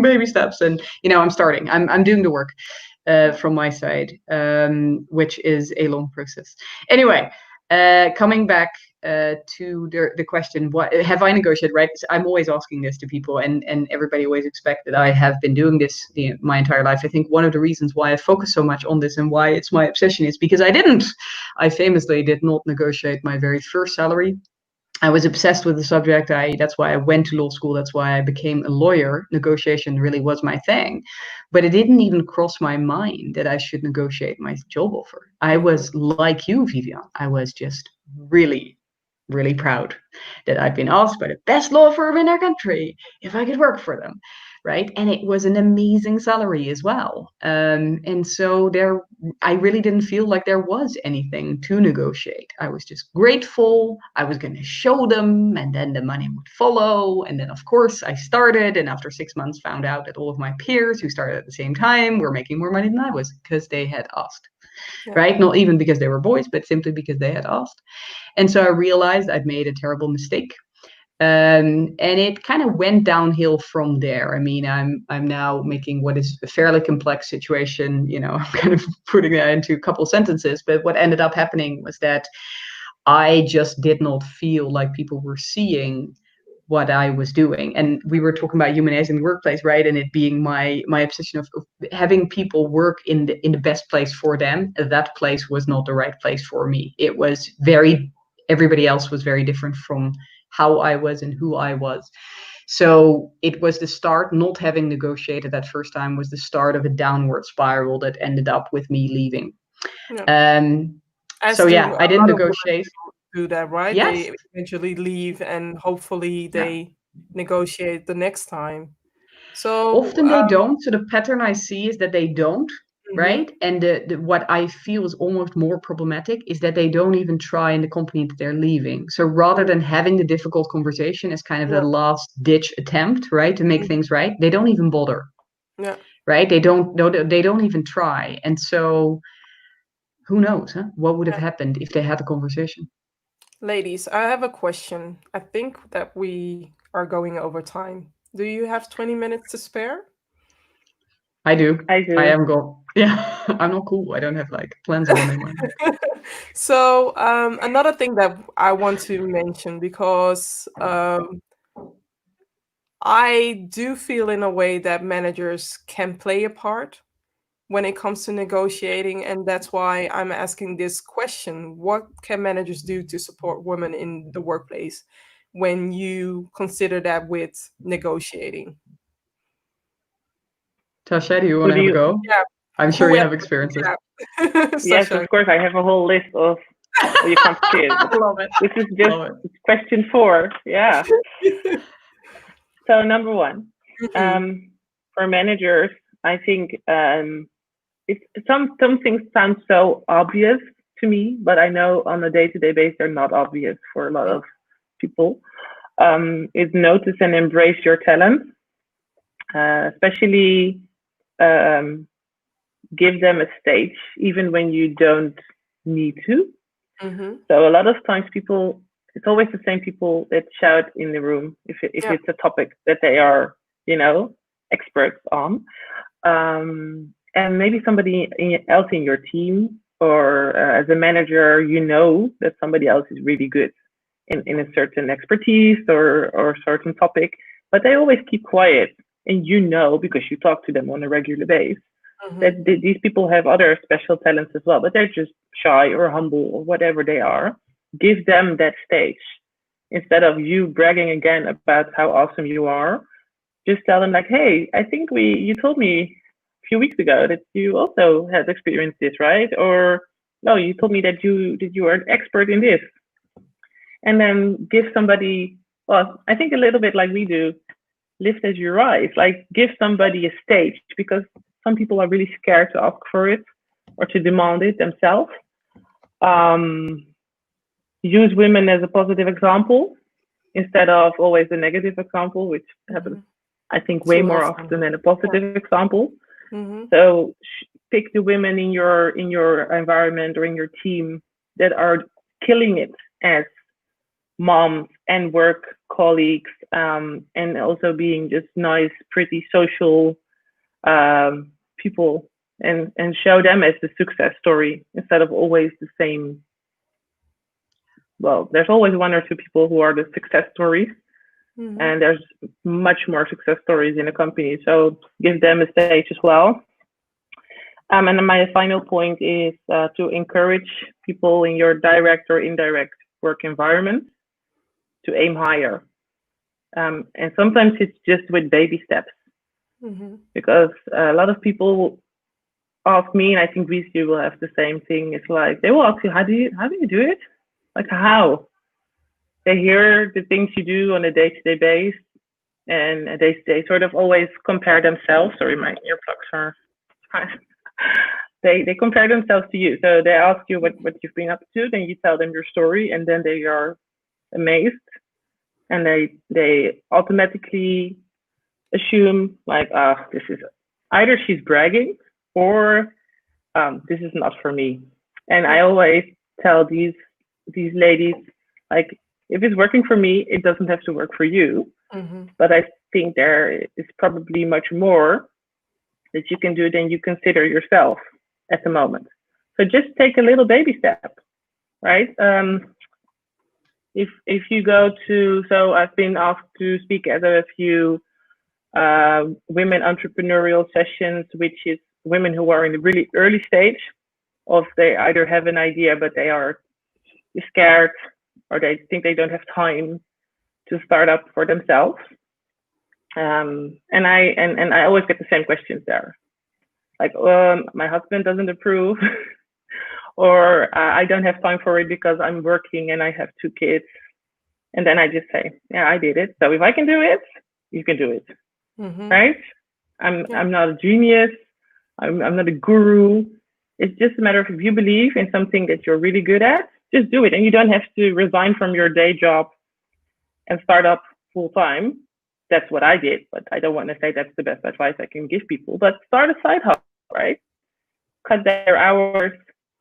baby steps, and I'm starting. I'm doing the work. from my side, which is a long process. Anyway, coming back to the question, what have I negotiated, right? I'm always asking this to people, and everybody always expects that I have been doing this my entire life. I think one of the reasons why I focus so much on this and why it's my obsession is because I famously did not negotiate my very first salary. I was obsessed with the subject. That's why I went to law school. That's why I became a lawyer. Negotiation really was my thing. But it didn't even cross my mind that I should negotiate my job offer. I was like you, Vivian. I was just really, really proud that I'd been asked by the best law firm in our country if I could work for them, right? And it was an amazing salary as well. And so I really didn't feel like there was anything to negotiate. I was just grateful. I was going to show them, and then the money would follow. And then, of course, I started, and after 6 months, found out that all of my peers who started at the same time were making more money than I was because they had asked, right? Not even because they were boys, but simply because they had asked. And so I realized I'd made a terrible mistake. And it kind of went downhill from there. I mean, I'm now making what is a fairly complex situation. I'm kind of putting that into a couple sentences. But what ended up happening was that I just did not feel like people were seeing what I was doing. And we were talking about humanizing the workplace, right? And it being my obsession of having people work in the best place for them. That place was not the right place for me. It was everybody else was very different from how I was and who I was. So it was the start, not having negotiated that first time was the start of a downward spiral that ended up with me leaving. I didn't negotiate. Do that, right? Yes. They eventually leave, and hopefully they negotiate the next time. So often they don't. So the pattern I see is that they don't. Right. And what I feel is almost more problematic is that they don't even try in the company that they're leaving. So rather than having the difficult conversation as kind of a last ditch attempt, right, to make things right, they don't even bother. Yeah. Right. They don't even try. And so who knows, what would have happened if they had the conversation? Ladies, I have a question. I think that we are going over time. Do you have 20 minutes to spare? I do. I do. I am going. Yeah, I'm not cool. I don't have plans on my mind. So another thing that I want to mention, because I do feel in a way that managers can play a part when it comes to negotiating, and that's why I'm asking this question. What can managers do to support women in the workplace when you consider that with negotiating? Tasha, do you want to have a go? Yeah. I'm sure you have experiences. Yeah. Yes, of course. I have a whole list of what you can't choose. Love it. This is just question 4. Yeah. So number 1, for managers, I think some things sound so obvious to me, but I know on a day-to-day basis they're not obvious for a lot of people. Is notice and embrace your talents, especially give them a stage even when you don't need to. So a lot of times it's always the same people that shout in the room if it's a topic that they are, experts on. And maybe somebody else in your team or as a manager, that somebody else is really good in a certain expertise or certain topic, but they always keep quiet. And because you talk to them on a regular basis, that these people have other special talents as well, but they're just shy or humble or whatever they are. Give them that stage. Instead of you bragging again about how awesome you are, just tell them hey, I think you told me a few weeks ago that you also had experienced this, right? Or no, you told me that you are an expert in this. And then give somebody, I think a little bit like we do, lift as you rise, give somebody a stage, because some people are really scared to ask for it or to demand it themselves. Use women as a positive example instead of always a negative example, which happens, I think, way more often than a positive example. So pick the women in your environment or in your team that are killing it as moms and work colleagues, and also being just nice, pretty, social people and show them as the success story instead of always the same. Well, there's always one or two people who are the success stories, and there's much more success stories in a company. So give them a stage as well. And then my final point is to encourage people in your direct or indirect work environment to aim higher. And sometimes it's just with baby steps, because a lot of people ask me, and I think Wies, you will have the same thing. It's like they will ask you, how do you do it? Like how? They hear the things you do on a day-to-day basis, and they sort of always compare themselves. Sorry, my earplugs are. They compare themselves to you. So they ask you what you've been up to, then you tell them your story, and then they are amazed, and they automatically assume like, this is either she's bragging or this is not for me. And I always tell these ladies, like, if it's working for me, it doesn't have to work for you. But I think there is probably much more that you can do than you consider yourself at the moment. So just take a little baby step, right? If you go to, so I've been asked to speak at a few women entrepreneurial sessions, which is women who are in the really early stage of, they either have an idea, but they are scared, or they think they don't have time to start up for themselves. And I always get the same questions there. Like, my husband doesn't approve, or I don't have time for it because I'm working and I have 2 kids. And then I just say, yeah, I did it. So if I can do it, you can do it, right? I'm not a genius. I'm not a guru. It's just a matter of, if you believe in something that you're really good at, just do it. And you don't have to resign from your day job and start up full time. That's what I did, but I don't want to say that's the best advice I can give people. But start a side hustle, right? Cut their hours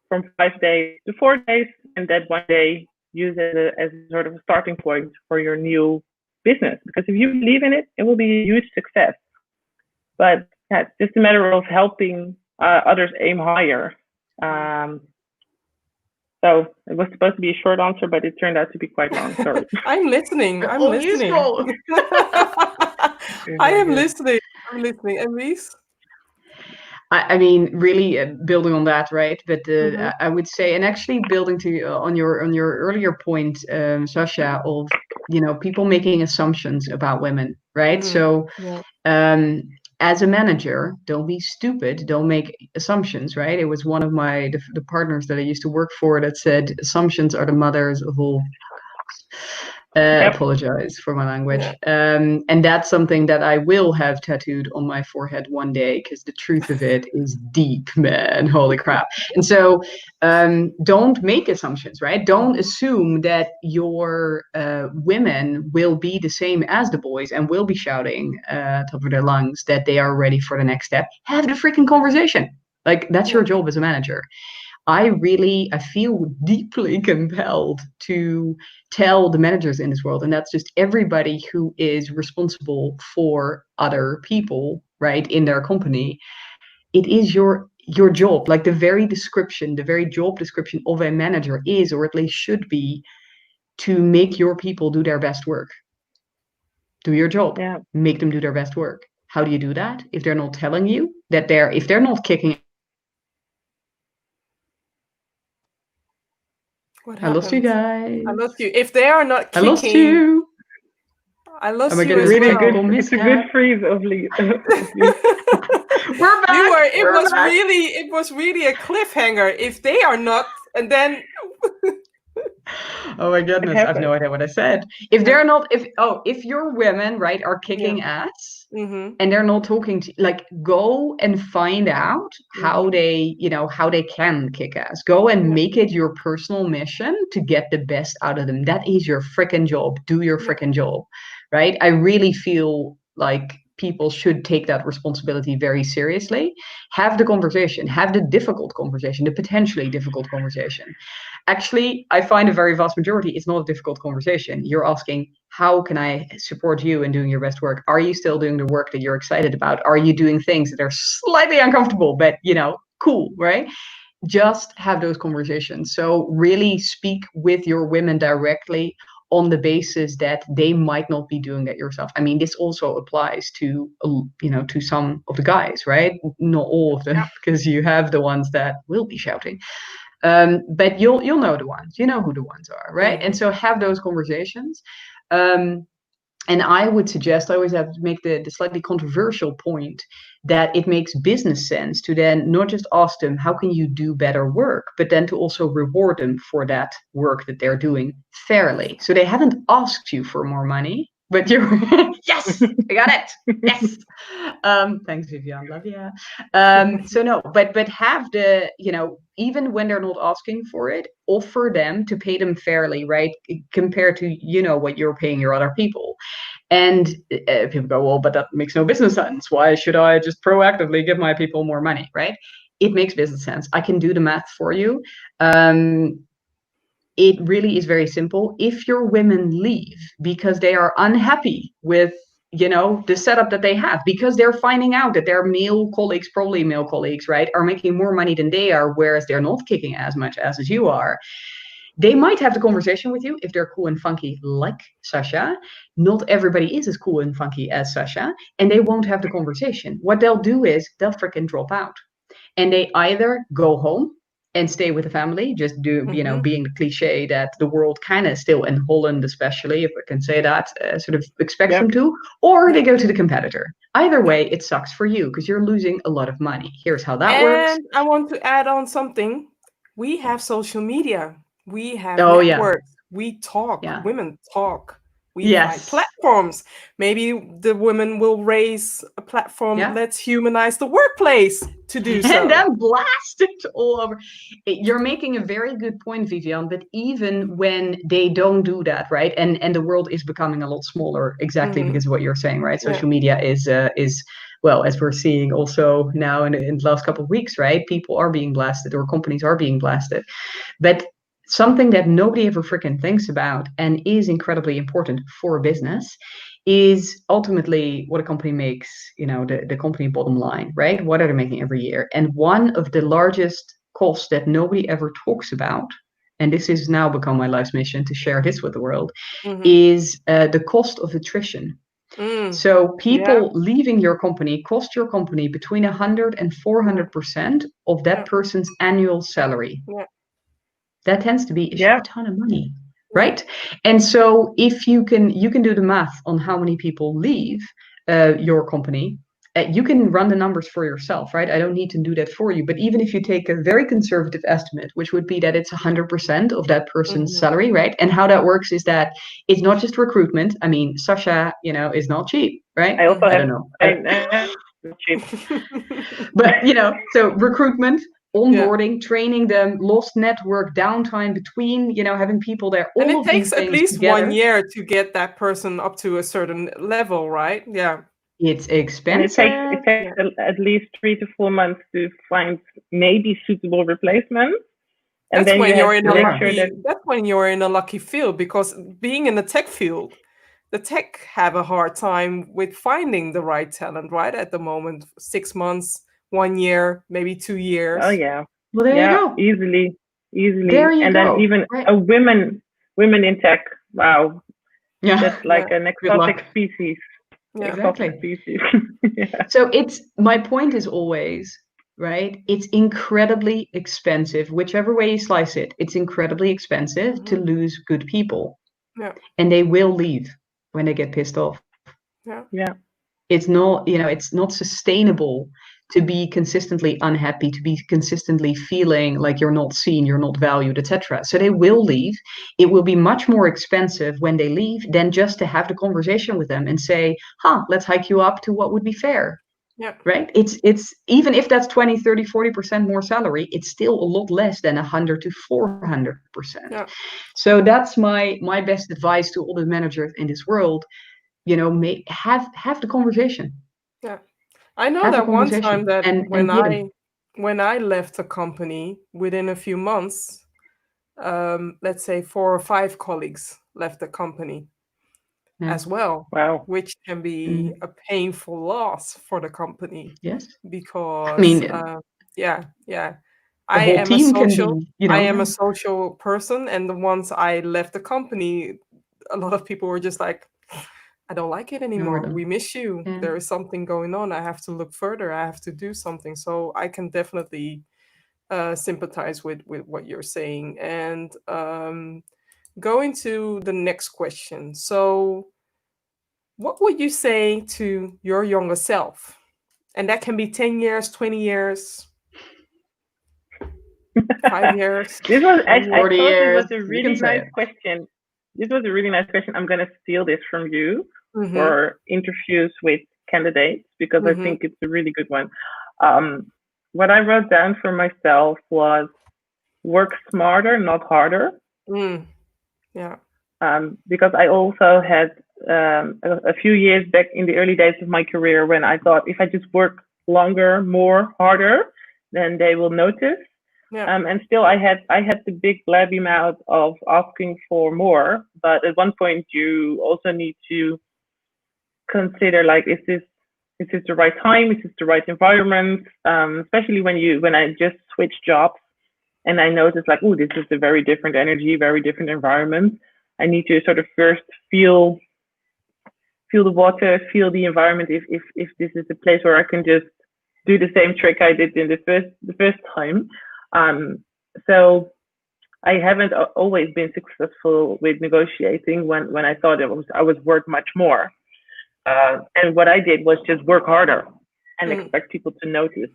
from 5 days to 4 days, and that one day use it as a sort of a starting point for your new business. Because if you believe in it, it will be a huge success. But it's just a matter of helping others aim higher. So it was supposed to be a short answer, but it turned out to be quite long. Sorry. I'm listening. I'm listening. Useful. I am listening. I'm listening. And Wies? I mean, really building on that, right? But I would say, and actually building to on your earlier point, Sasha, of people making assumptions about women, right? So, as a manager, don't be stupid. Don't make assumptions, right? It was one of the partners that I used to work for that said, assumptions are the mothers of all. Apologize for my language. And that's something that I will have tattooed on my forehead one day, because the truth of it is deep, man. Holy crap. And so don't make assumptions, right? Don't assume that your women will be the same as the boys and will be shouting top of their lungs that they are ready for the next step. Have the freaking conversation. Like, that's your job as a manager. I feel deeply compelled to tell the managers in this world, and that's just everybody who is responsible for other people, right, in their company. It is your job. Like, the very job description of a manager is, or at least should be, to make your people do their best work. Do your job. Yeah. Make them do their best work. How do you do that? If they're not telling you that if they're not kicking. What happened? I lost you guys. I lost you. If they are not kicking, I lost you. I lost Am I you getting as really well. good? It's a good freeze of Lee. We're back. It was really a cliffhanger. If they are not, and then. Oh my goodness, I have no idea what I said. If they're not, if your women, right, are kicking ass and they're not talking to, like, go and find out how they, how they can kick ass. Go and make it your personal mission to get the best out of them. That is your freaking job. Do your freaking job, right? I really feel like people should take that responsibility very seriously. Have the conversation, have the difficult conversation, the potentially difficult conversation. Actually, I find a very vast majority, it's not a difficult conversation. You're asking, how can I support you in doing your best work? Are you still doing the work that you're excited about? Are you doing things that are slightly uncomfortable, but cool, right? Just have those conversations. So really speak with your women directly on the basis that they might not be doing that yourself. I mean, this also applies to, to some of the guys, right? Not all of them, because you have the ones that will be shouting. But you'll know the ones, you know who the ones are, right? And so have those conversations. And I would suggest, I always have to make the slightly controversial point that it makes business sense to then not just ask them, how can you do better work, but then to also reward them for that work that they're doing fairly. So they haven't asked you for more money, but you're, yes, I got it. Yes. Thanks, Vivian. Love you. So no, but have the, even when they're not asking for it, offer them to pay them fairly, right? Compared to, what you're paying your other people. And people go, well, but that makes no business sense. Why should I just proactively give my people more money, right? It makes business sense. I can do the math for you. It really is very simple. If your women leave because they are unhappy with, the setup that they have, because they're finding out that their male colleagues, probably male colleagues, right, are making more money than they are, whereas they're not kicking as much as you are, they might have the conversation with you if they're cool and funky like Sasha. Not everybody is as cool and funky as Sasha, and they won't have the conversation. What they'll do is they'll freaking drop out. And they either go home and stay with the family, just do, being the cliche that the world kind of still, in Holland especially, if I can say that, sort of expects them to, or they go to the competitor. Either way, it sucks for you because you're losing a lot of money. Here's how that works. And I want to add on something. We have social media. We have networks. We talk. Women talk. We find platforms. Maybe the women will raise a platform. Let's humanize the workplace to do so. And then blast it all over. You're making a very good point, Vivian, that even when they don't do that, right? And the world is becoming a lot smaller, exactly because of what you're saying, right? Social media is well, as we're seeing also now in the last couple of weeks, right? People are being blasted, or companies are being blasted. But something that nobody ever freaking thinks about and is incredibly important for a business is ultimately what a company makes, the company bottom line, right? What are they making every year? And one of the largest costs that nobody ever talks about, and this has now become my life's mission to share this with the world, is the cost of attrition. So people leaving your company cost your company between 100 and 400% of that person's annual salary. That tends to be a shit ton of money, right? And so if you can do the math on how many people leave your company, you can run the numbers for yourself, right? I don't need to do that for you. But even if you take a very conservative estimate, which would be that it's 100% of that person's salary, right? And how that works is that it's not just recruitment. I mean, Sasha, is not cheap, right? I also don't know. Cheap. But, so recruitment, onboarding, training them, lost network, downtime between, having people there. And it takes at least 1 year to get that person up to a certain level, right? Yeah. It's expensive. And it takes at least 3 to 4 months to find maybe suitable replacements. And that's when you're in that's when you're in a lucky field, because being in the tech field, the tech have a hard time with finding the right talent, right? At the moment, 6 months, 1 year, maybe 2 years. Oh yeah. Well, there you go. Easily. There you go. Then even a women in tech. Wow. Yeah. That's like an exotic species. Yeah. Exactly. So my point is always, right? It's incredibly expensive, whichever way you slice it. It's incredibly expensive to lose good people. Yeah. And they will leave when they get pissed off. Yeah. It's not, it's not sustainable to be consistently unhappy, to be consistently feeling like you're not seen, you're not valued, etc. So they will leave. It will be much more expensive when they leave than just to have the conversation with them and say, let's hike you up to what would be fair. Yeah. Right? It's even if that's 20, 30, 40% more salary, it's still a lot less than 100 to 400%. Yeah. So that's my best advice to all the managers in this world. Have the conversation. I know Have a that one conversation time that and be it. when I left a company, within a few months, let's say 4 or 5 colleagues left the company Yeah. as well, Wow. which can be a painful loss for the company Yes. I because, mean, yeah, yeah. the I whole am a team can social be, you I know. am a social person, and the once I left the company, a lot of people were just like, "I don't like it No, we're anymore. done. We miss you. Yeah. There is something going on. I have to look further. I have to do something." So I can definitely sympathize with what you're saying. And going to the next question. So, what would you say to your younger self? And that can be 10 years, 20 years, 5 years, This was, 10 I years. 40 thought this years, was a you can really say nice it. question. This was a really nice question. I'm going to steal this from you Mm-hmm. for interviews with candidates because I Mm-hmm. think it's a really good one. What I wrote down for myself was work smarter, not harder. Yeah. Because I also had a few years back in the early days of my career when I thought if I just work longer, more, harder, then they will notice. Yeah. And still, I had the big blabby mouth of asking for more. But at one point, you also need to consider like, is this the right time? Is this the right environment? Especially when I just switched jobs and I noticed like, oh, this is a very different energy, very different environment. I need to sort of first feel the water, feel the environment. If this is a place where I can just do the same trick I did in the first time. So I haven't always been successful with negotiating when I thought I was worth much more. And what I did was just work harder and expect people to notice.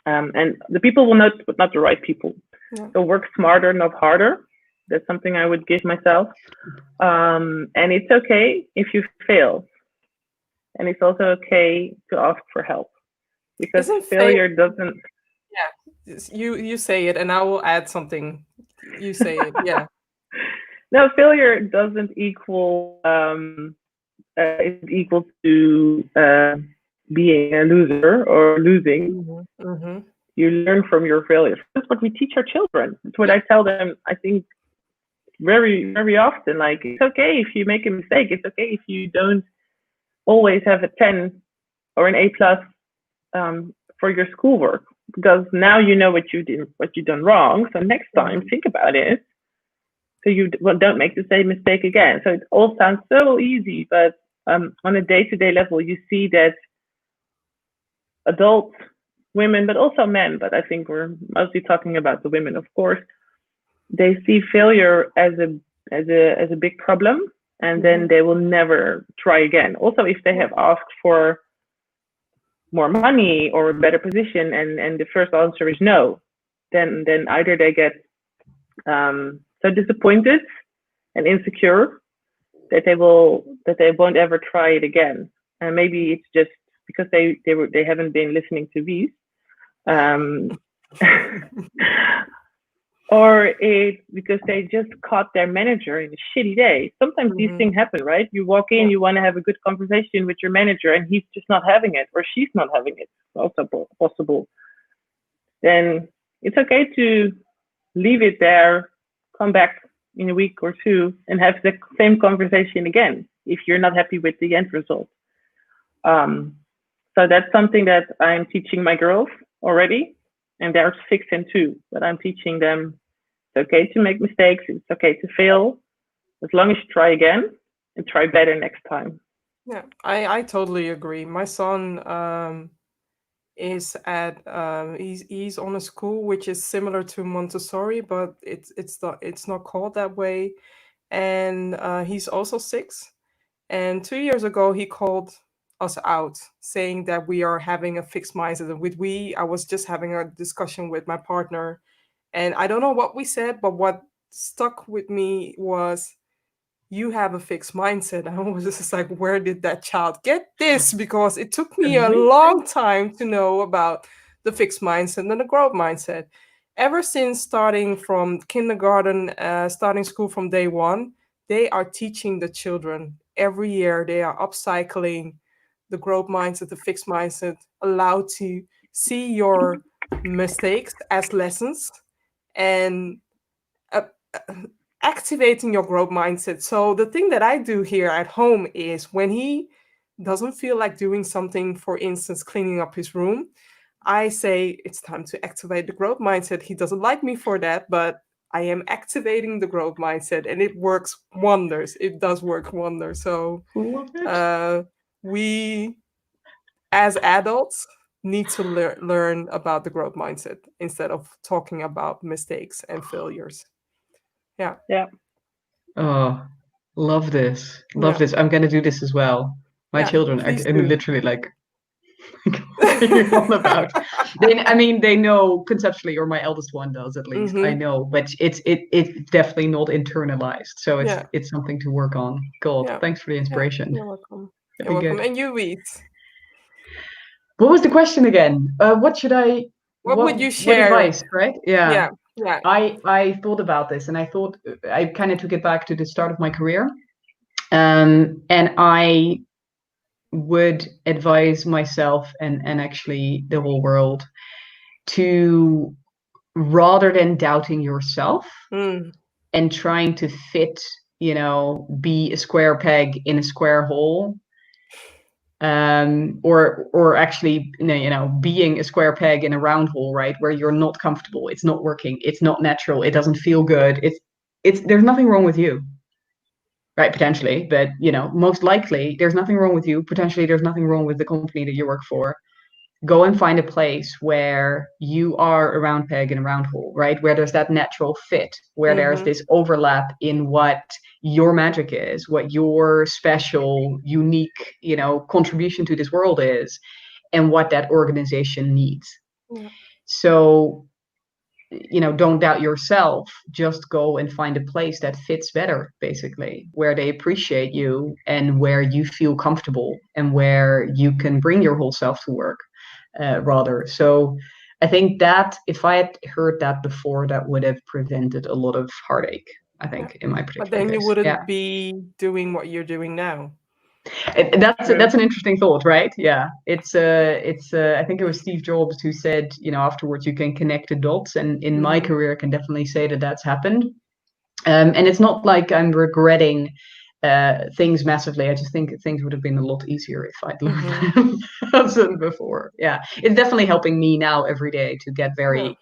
And the people will notice, but not the right people. Yeah. So work smarter, not harder. That's something I would give myself. And it's okay if you fail. And it's also okay to ask for help because Isn't failure doesn't. Yeah, you say it, and I will add something. You say it, yeah. No, failure doesn't equal is equal to being a loser or losing. Mm-hmm. You learn from your failures. That's what we teach our children. It's what I tell them. I think very very often. Like it's okay if you make a mistake. It's okay if you don't always have a 10 or an A plus for your schoolwork because now you know what you've done wrong. So next time, think about it so you don't make the same mistake again. So it all sounds so easy, but on a day-to-day level, you see that adult women, but also men, but I think we're mostly talking about the women, of course, they see failure as a big problem, and then they will never try again. Also, if they have asked for more money or a better position, and the first answer is no, then either they get so disappointed and insecure that they won't ever try it again. And maybe it's just because they haven't been listening to Wies. Or it's because they just caught their manager in a shitty day. Sometimes these things happen, right? You walk in, you want to have a good conversation with your manager, and he's just not having it, or she's not having it. Also possible. Then it's okay to leave it there, come back in a week or two, and have the same conversation again if you're not happy with the end result. So that's something that I'm teaching my girls already, and they're 6 and 2. But I'm teaching them it's okay to make mistakes, it's okay to fail, as long as you try again and try better next time. Yeah, I totally agree. My son is at he's on a school which is similar to Montessori, but it's not called that way. And he's also 6. And 2 years ago, he called us out, saying that we are having a fixed mindset. And I was just having a discussion with my partner, and I don't know what we said, but what stuck with me was, "You have a fixed mindset." I was just like, where did that child get this? Because it took me a long time to know about the fixed mindset and the growth mindset. Ever since starting from kindergarten, starting school from day one, they are teaching the children every year. They are upcycling the growth mindset, the fixed mindset, allow to see your mistakes as lessons and activating your growth mindset. So the thing that I do here at home is when he doesn't feel like doing something, for instance, cleaning up his room, I say it's time to activate the growth mindset. He doesn't like me for that, but I am activating the growth mindset and it works wonders. It does work wonders. So we as adults need to learn about the growth mindset instead of talking about mistakes and failures. Yeah. Oh, love this. Love this. I'm gonna do this as well. My children are literally like, what are you on about? They know conceptually, or my eldest one does at least. I know, but it's definitely not internalized. So it's something to work on. God, thanks for the inspiration. You're welcome. You're welcome. And you, Wies. What was the question again? What would you share? What advice, right? Yeah. I thought about this, and I thought I kind of took it back to the start of my career. And I would advise myself and actually the whole world to, rather than doubting yourself and trying to fit, be a square peg in a square hole, or actually, being a square peg in a round hole, right, where you're not comfortable, it's not working, it's not natural, it doesn't feel good, it's there's nothing wrong with you. Right, potentially, but most likely there's nothing wrong with you. Potentially there's nothing wrong with the company that you work for. Go and find a place where you are a round peg in a round hole, right? Where there's that natural fit, where there's this overlap in what your magic is, what your special, unique, contribution to this world is, and what that organization needs. Yeah. So, don't doubt yourself. Just go and find a place that fits better, basically, where they appreciate you and where you feel comfortable and where you can bring your whole self to work, rather. So I think that if I had heard that before, that would have prevented a lot of heartache, I think, in my particular case. But then you case. wouldn't be doing what you're doing now. That's an interesting thought, right? Yeah, it's I think it was Steve Jobs who said, afterwards you can connect the dots, and in my career I can definitely say that that's happened. And it's not like I'm regretting things massively. I just think things would have been a lot easier if I'd learned them before. Yeah, it's definitely helping me now every day to get very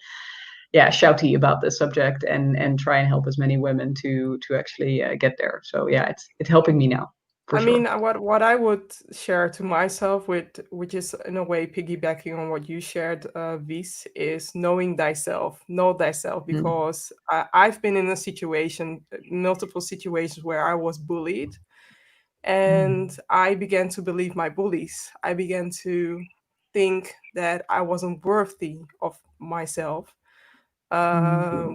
shouty about this subject and try and help as many women to actually get there. So yeah, it's helping me now. I mean, what I would share to myself, which is in a way piggybacking on what you shared, Wies, is knowing thyself. Know thyself, because I've been in a situation, multiple situations where I was bullied, and I began to believe my bullies. I began to think that I wasn't worthy of myself,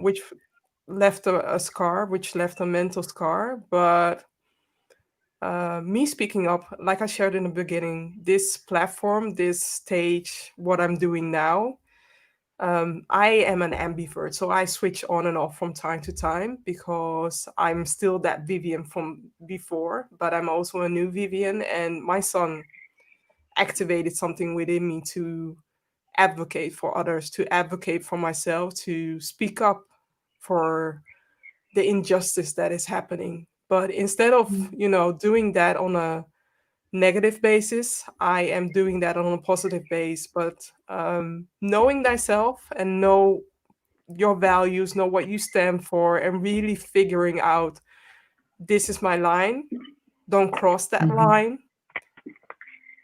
which left a scar, which left a mental scar, but me speaking up, like I shared in the beginning, this platform, this stage, what I'm doing now, I am an ambivert. So I switch on and off from time to time because I'm still that Vivian from before, but I'm also a new Vivian. And my son activated something within me to advocate for others, to advocate for myself, to speak up for the injustice that is happening. But instead of, doing that on a negative basis, I am doing that on a positive base. But knowing thyself and know your values, know what you stand for, and really figuring out, this is my line, don't cross that line,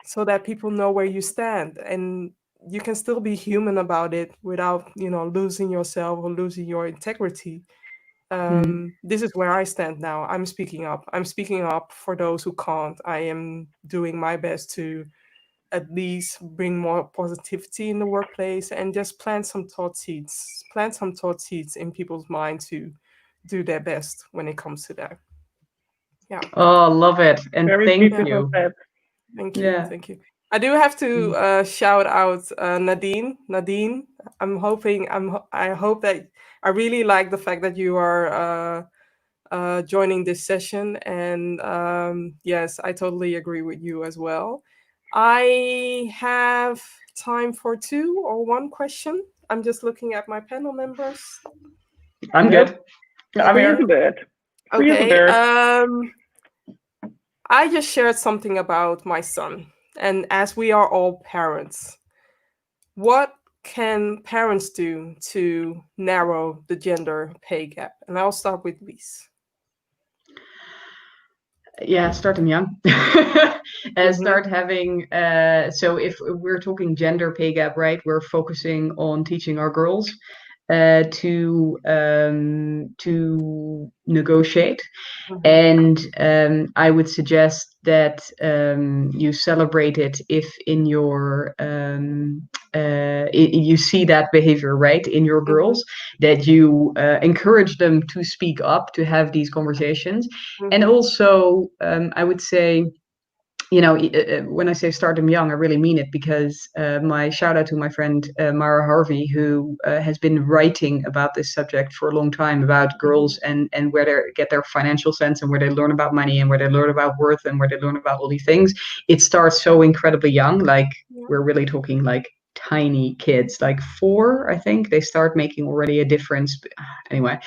so that people know where you stand. And you can still be human about it without, losing yourself or losing your integrity. This is where I stand now. I'm speaking up. I'm speaking up for those who can't. I am doing my best to at least bring more positivity in the workplace and just plant some thought seeds in people's mind to do their best when it comes to that. Yeah. Oh, love it. And thank you. Thank you. Thank you. I do have to shout out Nadine. Nadine, I hope that I really like the fact that you are joining this session. And yes, I totally agree with you as well. I have time for 2 or 1 question. I'm just looking at my panel members. I'm good. I'm Free here. as a bird. Free as a Okay. bird. I just shared something about my son, and as we are all parents, what can parents do to narrow the gender pay gap? And I'll start with Wies. Yeah, start them young. Start having, so if we're talking gender pay gap, right, we're focusing on teaching our girls to negotiate. And I would suggest that you celebrate it if in your you see that behavior, right, in your girls, that you encourage them to speak up, to have these conversations. And also, I would say, you know, when I say start them young, I really mean it, because my shout out to my friend Mara Harvey, who has been writing about this subject for a long time, about girls and where they get their financial sense, and where they learn about money, and where they learn about worth, and where they learn about all these things. It starts so incredibly young. Like, we're really talking like tiny kids, like 4, I think, they start making already a difference. Anyway,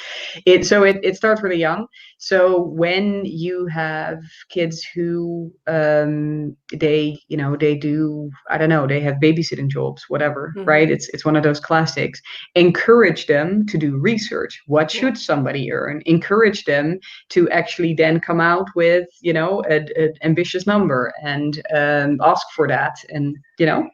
it starts really young. So when you have kids who they do, I don't know, they have babysitting jobs, whatever, right? It's one of those classics. Encourage them to do research. What should somebody earn? Encourage them to actually then come out with, you know, an ambitious number, and ask for that, and, you know,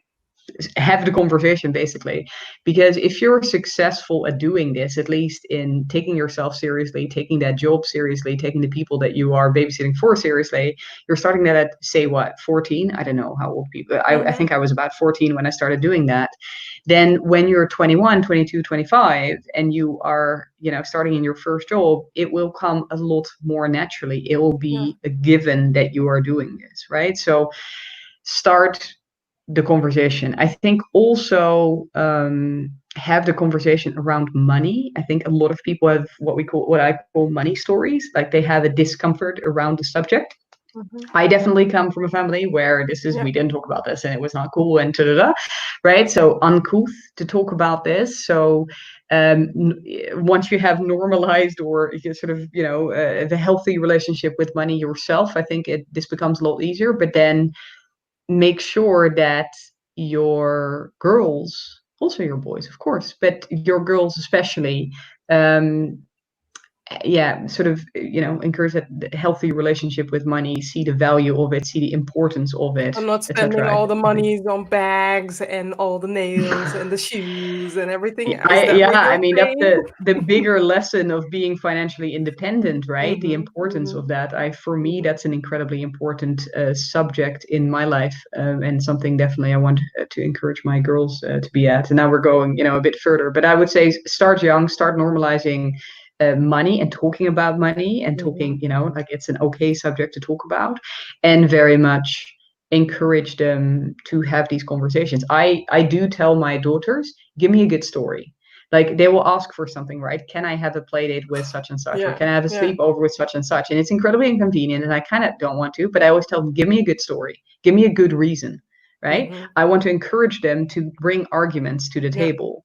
have the conversation, basically. Because if you're successful at doing this, at least in taking yourself seriously, taking that job seriously, taking the people that you are babysitting for seriously, you're starting that at, say, what, 14? I don't know how old people, I think I was about 14 when I started doing that. Then when you're 21, 22, 25, and you are, you know, starting in your first job, it will come a lot more naturally. It will be a given that you are doing this, right? So start the conversation. I think also have the conversation around money. I think a lot of people have what I call money stories. Like, they have a discomfort around the subject. I definitely come from a family where we didn't talk about this, and it was not cool, and right? So uncouth to talk about this. So once you have normalized, or you sort of, you know, the healthy relationship with money yourself, I think this becomes a lot easier. But then make sure that your girls, also your boys, of course, but your girls especially, sort of, you know, encourage that healthy relationship with money, see the value of it, see the importance of it. I'm not spending all the money on bags and all the nails and the shoes and everything. I mean, that's the bigger lesson of being financially independent, right? The importance of that. For me, that's an incredibly important subject in my life, and something definitely I want to encourage my girls to be at. And now we're going, you know, a bit further, but I would say start young, start normalizing money, and talking about money, and talking, you know, like, it's an okay subject to talk about, and very much encourage them to have these conversations. I do tell my daughters, give me a good story. Like, they will ask for something, right? Can I have a play date with such and such, or can I have a sleepover with such and such? And it's incredibly inconvenient, and I kind of don't want to, but I always tell them, give me a good story, give me a good reason, right? I want to encourage them to bring arguments to the table.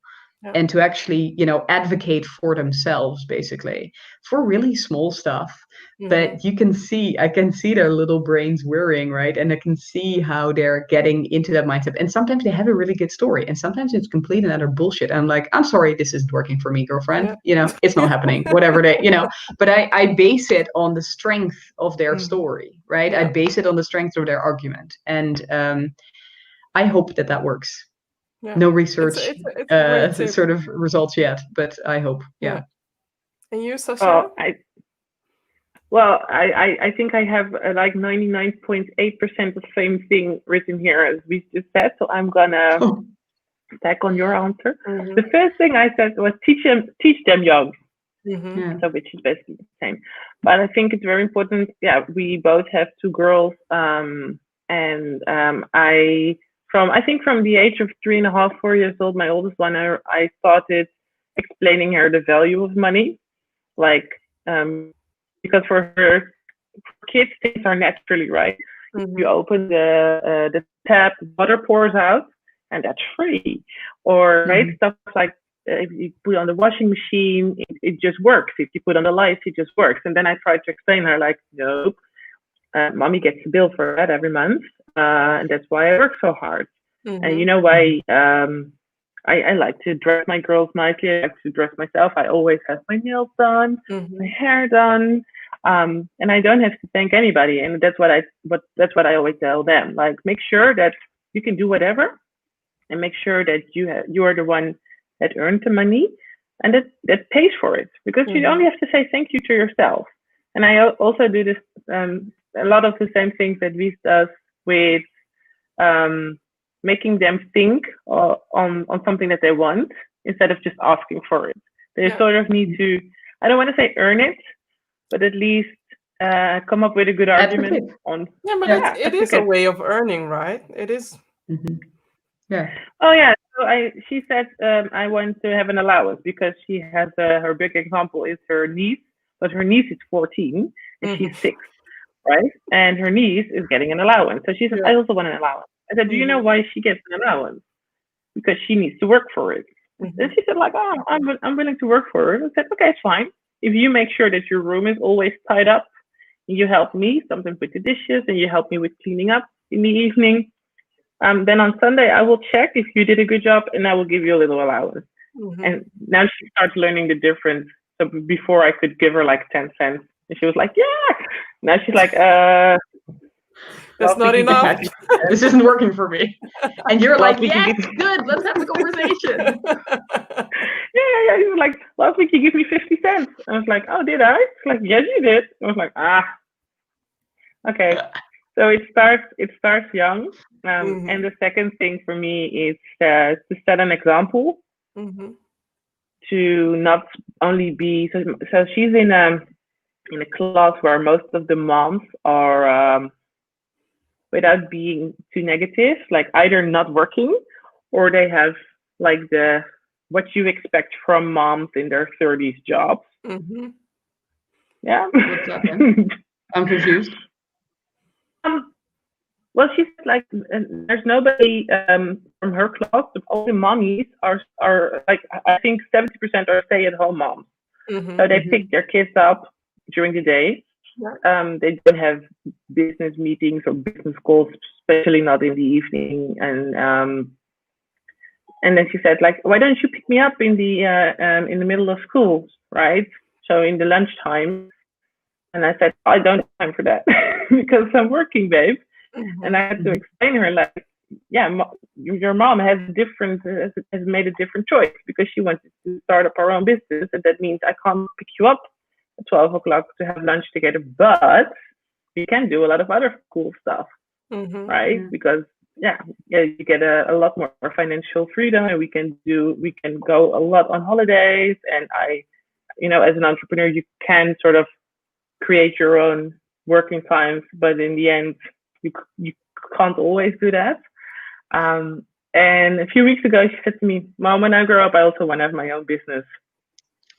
And to actually, you know, advocate for themselves, basically, for really small stuff. But I can see their little brains whirring, right? And I can see how they're getting into that mindset. And sometimes they have a really good story, and sometimes it's complete and utter bullshit. I'm like, I'm sorry, this isn't working for me, girlfriend. You know, it's not happening, whatever they, you know. But I base it on the strength of their story, right? I base it on the strength of their argument. And I hope that works. No research it's sort of results yet, but I hope. And you, Sasha? I think I have like 99.8% the same thing written here as we just said. So I'm gonna tack on your answer. The first thing I said was teach them young. So which is basically the same. But I think it's very important. Yeah, we both have 2 girls, and I think from the age of 3.5, 4 years old, my oldest one, I started explaining her the value of money, like, because for kids, things are naturally right. You open the tap, water pours out, and that's free. Or right, stuff like if you put on the washing machine, it just works. If you put on the lights, it just works. And then I tried to explain her like, nope, mommy gets a bill for that every month, and that's why I work so hard. And you know why? I like to dress my girls nicely. I like to dress myself. I always have my nails done, my hair done, and I don't have to thank anybody. And that's what I always tell them. Like, make sure that you can do whatever, and make sure that you are the one that earned the money, and that pays for it. Because you only have to say thank you to yourself. And I also do this a lot of the same things that Wies does with making them think on something that they want instead of just asking for it. They sort of need to, I don't want to say earn it, but at least come up with a good argument on. Yeah, but it is a way of earning, right? It is. Yeah. Oh yeah. So she said I want to have an allowance because she has her big example is her niece, but her niece is 14 and she's 6, right? And her niece is getting an allowance. So she said, I also want an allowance. I said, do you know why she gets an allowance? Because she needs to work for it. And she said, like, oh, I'm willing to work for it. I said, okay, it's fine. If you make sure that your room is always tied up, and you help me sometimes with the dishes, and you help me with cleaning up in the evening, then on Sunday I will check if you did a good job, and I will give you a little allowance. And now she starts learning the difference. So before I could give her like 10 cents, and she was like, yeah. Now she's like, that's not enough. This isn't working for me. And you're like, yes, good. Let's have a conversation. Yeah. He was like, last week you gave me 50 cents. I was like, oh, did I? She's like, yes, you did. I was like, okay. So it starts young. And the second thing for me is to set an example. To not only be so she's in a class where most of the moms are without being too negative, like either not working or they have like what you expect from moms in their 30s jobs. Yeah. What's that then? I'm confused. Well, she said like there's nobody from her class. All the mommies are like, I think 70% are stay-at-home moms. So they pick their kids up during the day. They don't have business meetings or business calls, especially not in the evening. And then she said, like, why don't you pick me up in the middle of school, right? So in the lunchtime. And I said, I don't have time for that because I'm working, babe. And I had to explain to her, like, yeah, your mom has made a different choice because she wanted to start up her own business, and that means I can't pick you up at 12 o'clock to have lunch together, but we can do a lot of other cool stuff, right? Because you get a lot more financial freedom, and we can go a lot on holidays, and as an entrepreneur, you can sort of create your own working times, but in the end, you can't always do that. And a few weeks ago, she said to me, Mom, when I grow up, I also want to have my own business.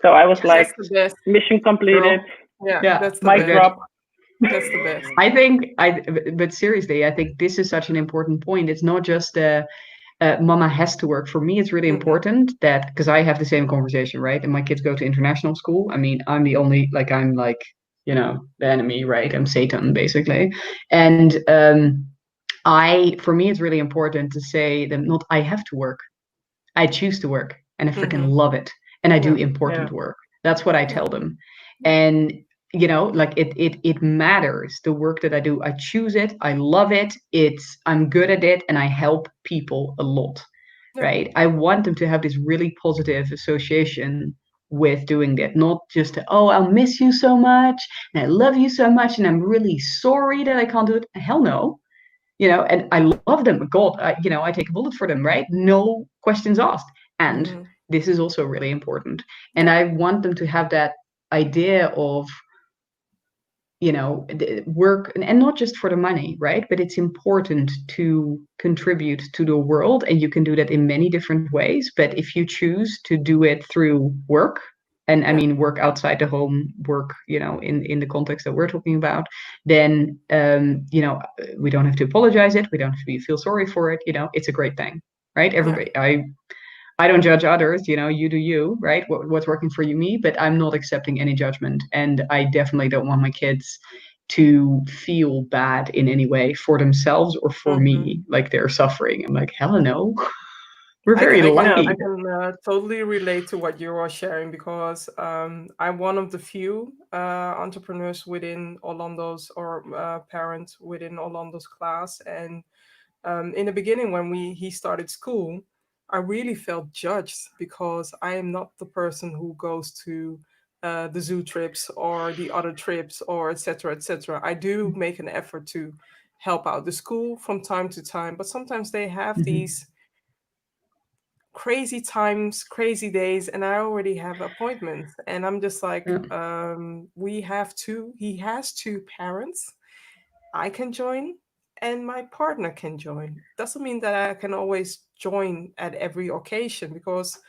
So I was like, mission completed. Girl. That's the mic drop. That's the best. I think, but seriously, I think this is such an important point. It's not just mama has to work. For me, it's really important that, because I have the same conversation, right? And my kids go to international school. I mean, I'm the only, I'm like, the enemy, right? I'm Satan, basically. And for me, it's really important to say that not I have to work. I choose to work, and I freaking love it. And I do important work. That's what I tell them. And, it matters, the work that I do. I choose it. I love it. I'm good at it. And I help people a lot, right? I want them to have this really positive association with doing that, not just I'll miss you so much and I love you so much and I'm really sorry that I can't do it. Hell no, and I love them. God, I take a bullet for them, right? No questions asked. And this is also really important. And I want them to have that idea of work, and not just for the money, right? But it's important to contribute to the world, and you can do that in many different ways. But if you choose to do it through work, and I mean work outside the home, work, in the context that we're talking about, then we don't have to apologize it. We don't have to feel sorry for it. It's a great thing, right? Everybody, I don't judge others, you do you, right? What's working for you, me, but I'm not accepting any judgment. And I definitely don't want my kids to feel bad in any way for themselves or for me, like they're suffering. I'm like, hell no. We're very lucky. I can totally relate to what you are sharing, because I'm one of the few entrepreneurs within Orlando's, or parents within Orlando's class. And in the beginning, when he started school, I really felt judged, because I am not the person who goes to the zoo trips or the other trips, or etc. etc. I do make an effort to help out the school from time to time, but sometimes they have these crazy times, crazy days, and I already have appointments, and I'm just like, he has two parents. I can join, and my partner can join. Doesn't mean that I can always join at every occasion, because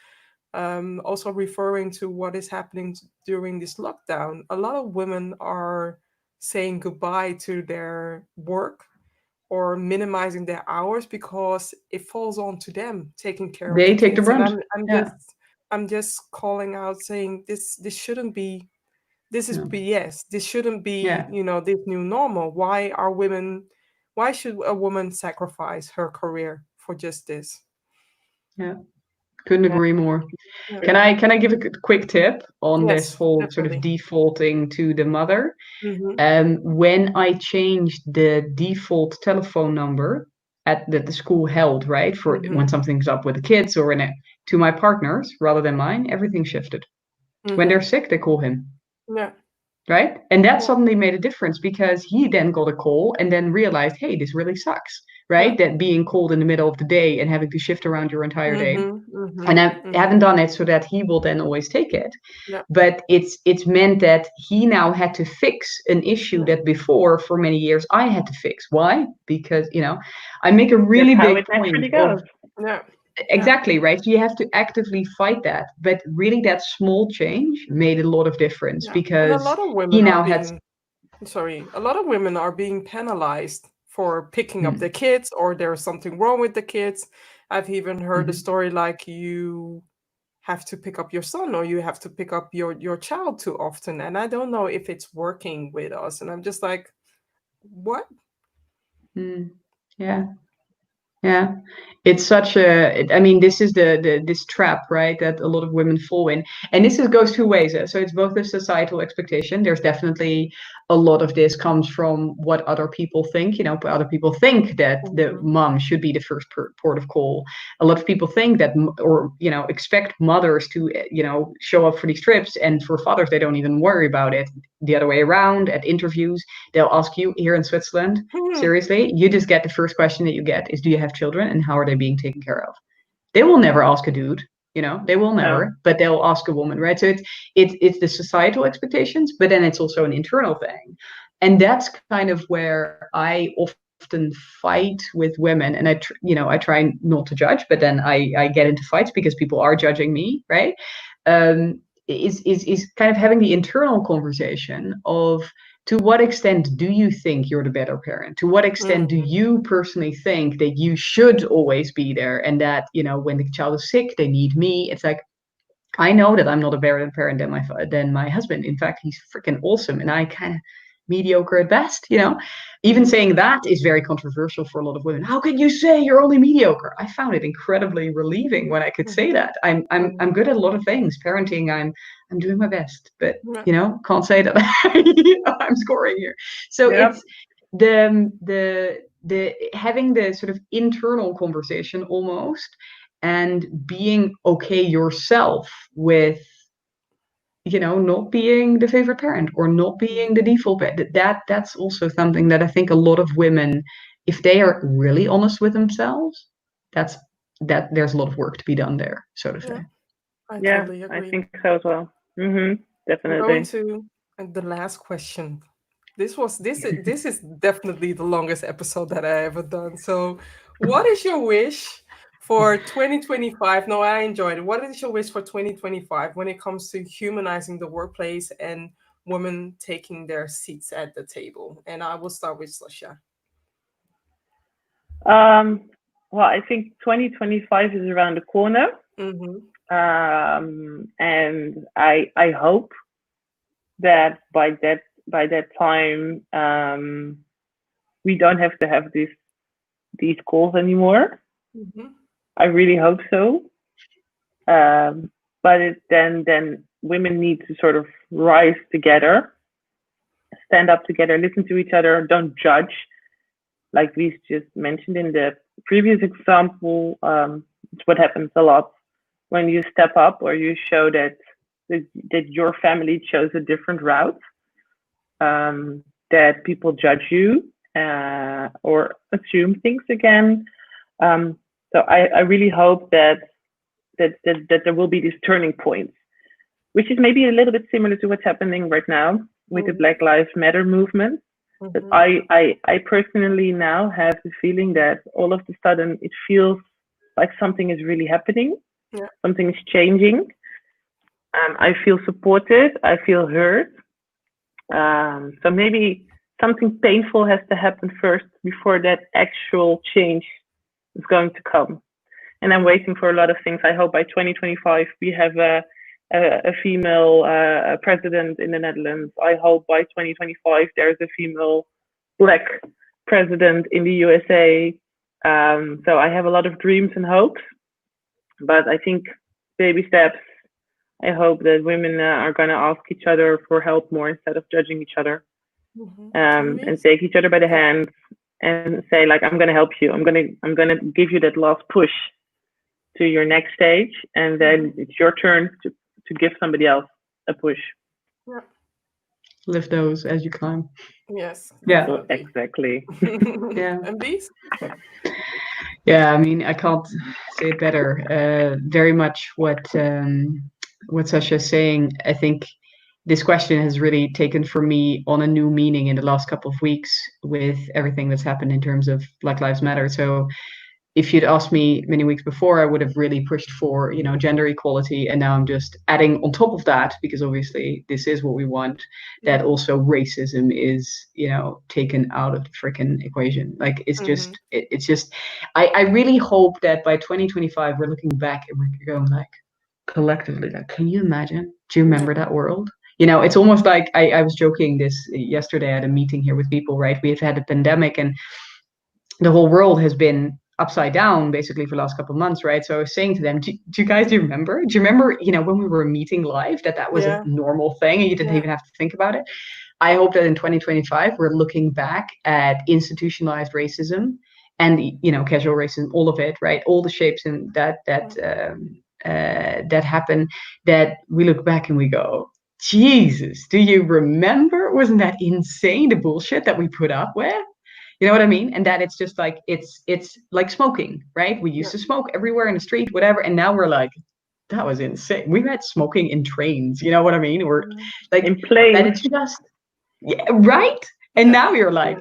also referring to what is happening during this lockdown, a lot of women are saying goodbye to their work or minimizing their hours, because it falls on to them taking care of the They take the kids. And brunt. I'm just calling out, saying this shouldn't be, this is BS. This shouldn't be, this new normal. Why should a woman sacrifice her career for just this? Yeah. Couldn't agree more. Can I give a quick tip on this whole sort of defaulting to the mother? When I changed the default telephone number that the school held, right, for when something's up with the kids or to my partners rather than mine, everything shifted. When they're sick, they call him. Yeah. Right? And that suddenly made a difference, because he then got a call and then realized, hey, this really sucks, right? That being called in the middle of the day and having to shift around your entire day. And I haven't done it so that he will then always take it. But it's meant that he now had to fix an issue that before, for many years, I had to fix. Why? Because, I make a really big point of... Exactly, right? So you have to actively fight that. But really, that small change made a lot of difference, because and a lot of women a lot of women are being penalized for picking up their kids, or there's something wrong with the kids. I've even heard a story like, you have to pick up your son, or you have to pick up your child too often. And I don't know if it's working with us. And I'm just like, what? Yeah. Yeah, it's such I mean, this is this trap, right, that a lot of women fall in. And this goes two ways. So it's both the societal expectation. There's definitely a lot of this comes from what other people think. Other people think that the mom should be the first port of call. A lot of people think that, or, expect mothers to, show up for these trips, and for fathers, they don't even worry about it. The other way around, at interviews, they'll ask you here in Switzerland, seriously, you just get the first question that you get is, do you have children and how are they being taken care of? They will never ask a dude, they will never, but they'll ask a woman, right? So it's the societal expectations, but then it's also an internal thing. And that's kind of where I often fight with women, and I try not to judge, but then I get into fights because people are judging me, right? Is kind of having the internal conversation of, to what extent do you think you're the better parent? To what extent do you personally think that you should always be there, and that, when the child is sick, they need me? It's like, I know that I'm not a better parent than my husband. In fact, he's freaking awesome, and I kind of mediocre at best. Even saying that is very controversial for a lot of women. How can you say you're only mediocre? I found it incredibly relieving when I could say that. I'm good at a lot of things. Parenting, I'm doing my best, but can't say that I'm scoring here. So it's the having the sort of internal conversation almost, and being okay yourself with, not being the favorite parent or not being the default parent. That's also something that I think a lot of women, if they are really honest with themselves, that there's a lot of work to be done there, so to say. I totally agree. I think so as well. Definitely. Going to the last question. This is definitely the longest episode that I ever done. So, what is your wish For 2025, no, I enjoyed it. What is your wish for 2025 when it comes to humanizing the workplace and women taking their seats at the table? And I will start with Sasha. Well, I think 2025 is around the corner. And I hope that by that time we don't have to have these calls anymore. I really hope so. But then women need to sort of rise together, stand up together, listen to each other, don't judge. Like we just mentioned in the previous example, it's what happens a lot when you step up or you show that your family chose a different route, that people judge you or assume things again. So I really hope that there will be these turning points, which is maybe a little bit similar to what's happening right now with the Black Lives Matter movement. But I personally now have the feeling that all of a sudden it feels like something is really happening. Something is changing. I feel supported. I feel heard. So maybe something painful has to happen first before that actual change is going to come. And I'm waiting for a lot of things. I hope by 2025 we have a female president in the Netherlands. I hope by 2025 there's a female Black president in the USA. So I have a lot of dreams and hopes, but I think baby steps. I hope that women are going to ask each other for help more instead of judging each other, and take each other by the hand and say, like, I'm going to help you. I'm going to give you that last push to your next stage, and then it's your turn to give somebody else a push. Lift those as you climb. Yes. Yeah. Exactly. Yeah. And these? Yeah, I mean, I can't say it better. Very much what Sasha is saying. I think this question has really taken for me on a new meaning in the last couple of weeks with everything that's happened in terms of Black Lives Matter. So if you'd asked me many weeks before, I would have really pushed for, gender equality. And now I'm just adding on top of that, because obviously this is what we want, that also racism is, taken out of the freaking equation. Like, it's just, it's just, I really hope that by 2025, we're looking back and we're going like, collectively, like, can you imagine? Do you remember that world? It's almost like, I was joking this yesterday at a meeting here with people, right? We've had a pandemic and the whole world has been upside down basically for the last couple of months, right? So I was saying to them, do you guys remember? Do you remember, when we were meeting live, that was a normal thing and you didn't even have to think about it? I hope that in 2025, we're looking back at institutionalized racism and, casual racism, all of it, right? All the shapes and that happen, that we look back and we go, Jesus, do you remember? Wasn't that insane, the bullshit that we put up with? You know what I mean? And that it's just like, it's like smoking, right? We used to smoke everywhere in the street, whatever. And now we're like, that was insane. We had smoking in trains, you know what I mean? Or like in planes. That it's just, right? And now you're like,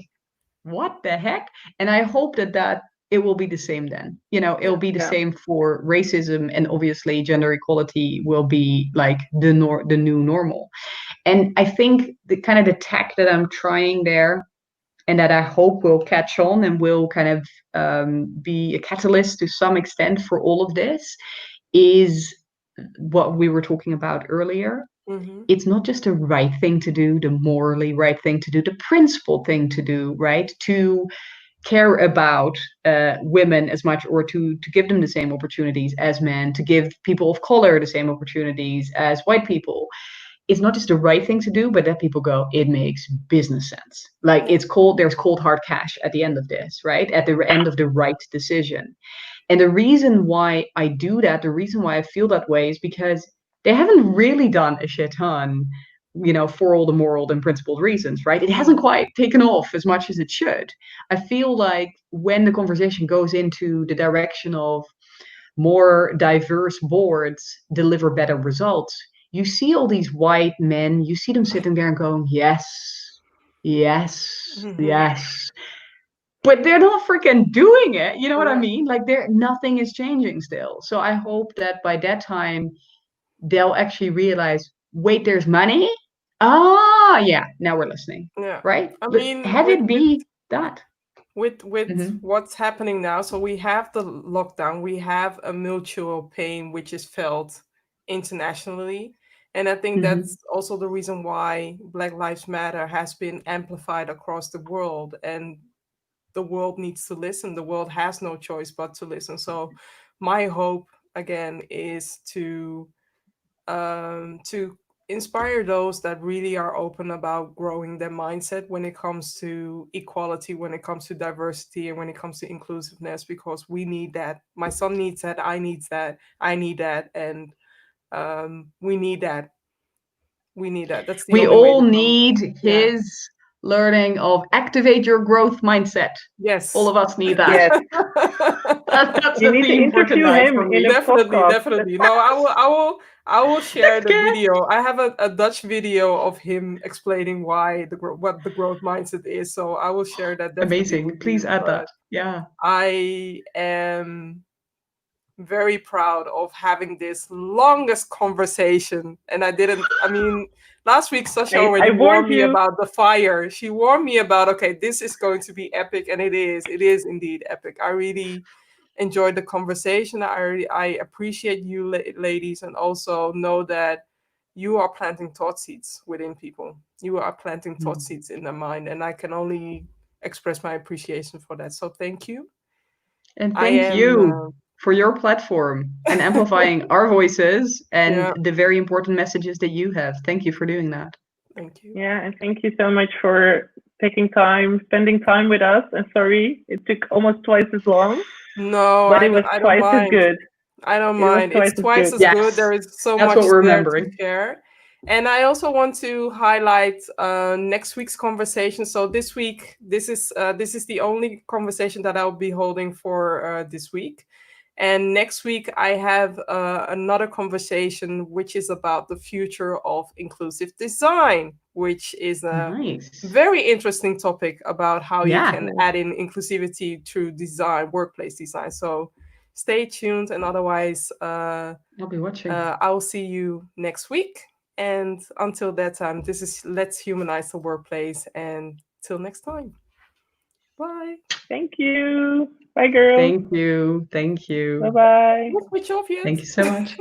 what the heck? And I hope that it will be the same then. It'll be the same for racism, and obviously gender equality will be like the new normal. And I think the kind of the tack that I'm trying there, and that I hope will catch on and will kind of be a catalyst to some extent for all of this, is what we were talking about earlier. It's not just the right thing to do, the morally right thing to do, the principled thing to do, right? To care about women as much, or to give them the same opportunities as men, to give people of color the same opportunities as white people. It's not just the right thing to do, but that people go, it makes business sense. Like, there's cold hard cash at the end of this, right? At the end of the right decision. And the reason why I do that, the reason why I feel that way, is because they haven't really done a shit ton, for all the moral and principled reasons, right? It hasn't quite taken off as much as it should. I feel like when the conversation goes into the direction of more diverse boards deliver better results, you see all these white men, you see them sitting there and going, yes, yes, yes. but they're not freaking doing it. You know what I Yeah. mean? Like nothing is changing still. So I hope that by that time they'll actually realize, wait, there's money? Ah, yeah, now we're listening. Yeah. Right? I But mean, have it be that. with Mhm. what's happening now, so we have the lockdown, we have a mutual pain which is felt internationally, and I think Mhm. that's also the reason why Black Lives Matter has been amplified across the world, and the world needs to listen. The world has no choice but to listen. So my hope again is to inspire those that really are open about growing their mindset when it comes to equality, when it comes to diversity, and when it comes to inclusiveness, because we need that. My son needs that. I need that. I need that. And we need that. We need that. That's the We only way all to come. need Yeah. his learning of activate your growth mindset. All Yes. of us need that. Yes. That's You the need to theme for interview tonight him for in me. a Definitely, podcast. definitely. No, I will share Let's the get video. I have a Dutch video of him explaining why what the growth mindset is. So I will share that definitely with amazing. Please you. add that. But Yeah. I am very proud of having this longest conversation. And I mean, last week Sasha I already warned warned me you. about the fire. She warned me about, okay, this is going to be epic. And it is. It is indeed epic. I really enjoyed the conversation. I appreciate you ladies, and also know that you are planting thought seeds within people. You are planting thought seeds in their mind. And I can only express my appreciation for that. So thank you. And I thank am, you for your platform and amplifying our voices and yeah, the very important messages that you have. Thank you for doing that. thank you. Yeah, and thank you so much for taking time, spending time with us. And sorry, it took almost twice as long, No, but it was I don't twice as mind. good. I don't It was mind. twice It's as twice good. as good. Yes, There is so that's what much we're there to remembering. share. And I also want to highlight next week's conversation. So this is the only conversation that I'll be holding for this week. And next week I have another conversation which is about the future of inclusive design, which is a Nice. very interesting topic about how you Yeah, can add in inclusivity through design, workplace design. So stay tuned, and otherwise, I'll be watching. I will see you next week. And until that time, this is Let's Humanize the Workplace. And till next time, bye. Thank you. Bye, girls. Thank you. Thank Bye you. bye. Don't switch off yet. Thank you so much.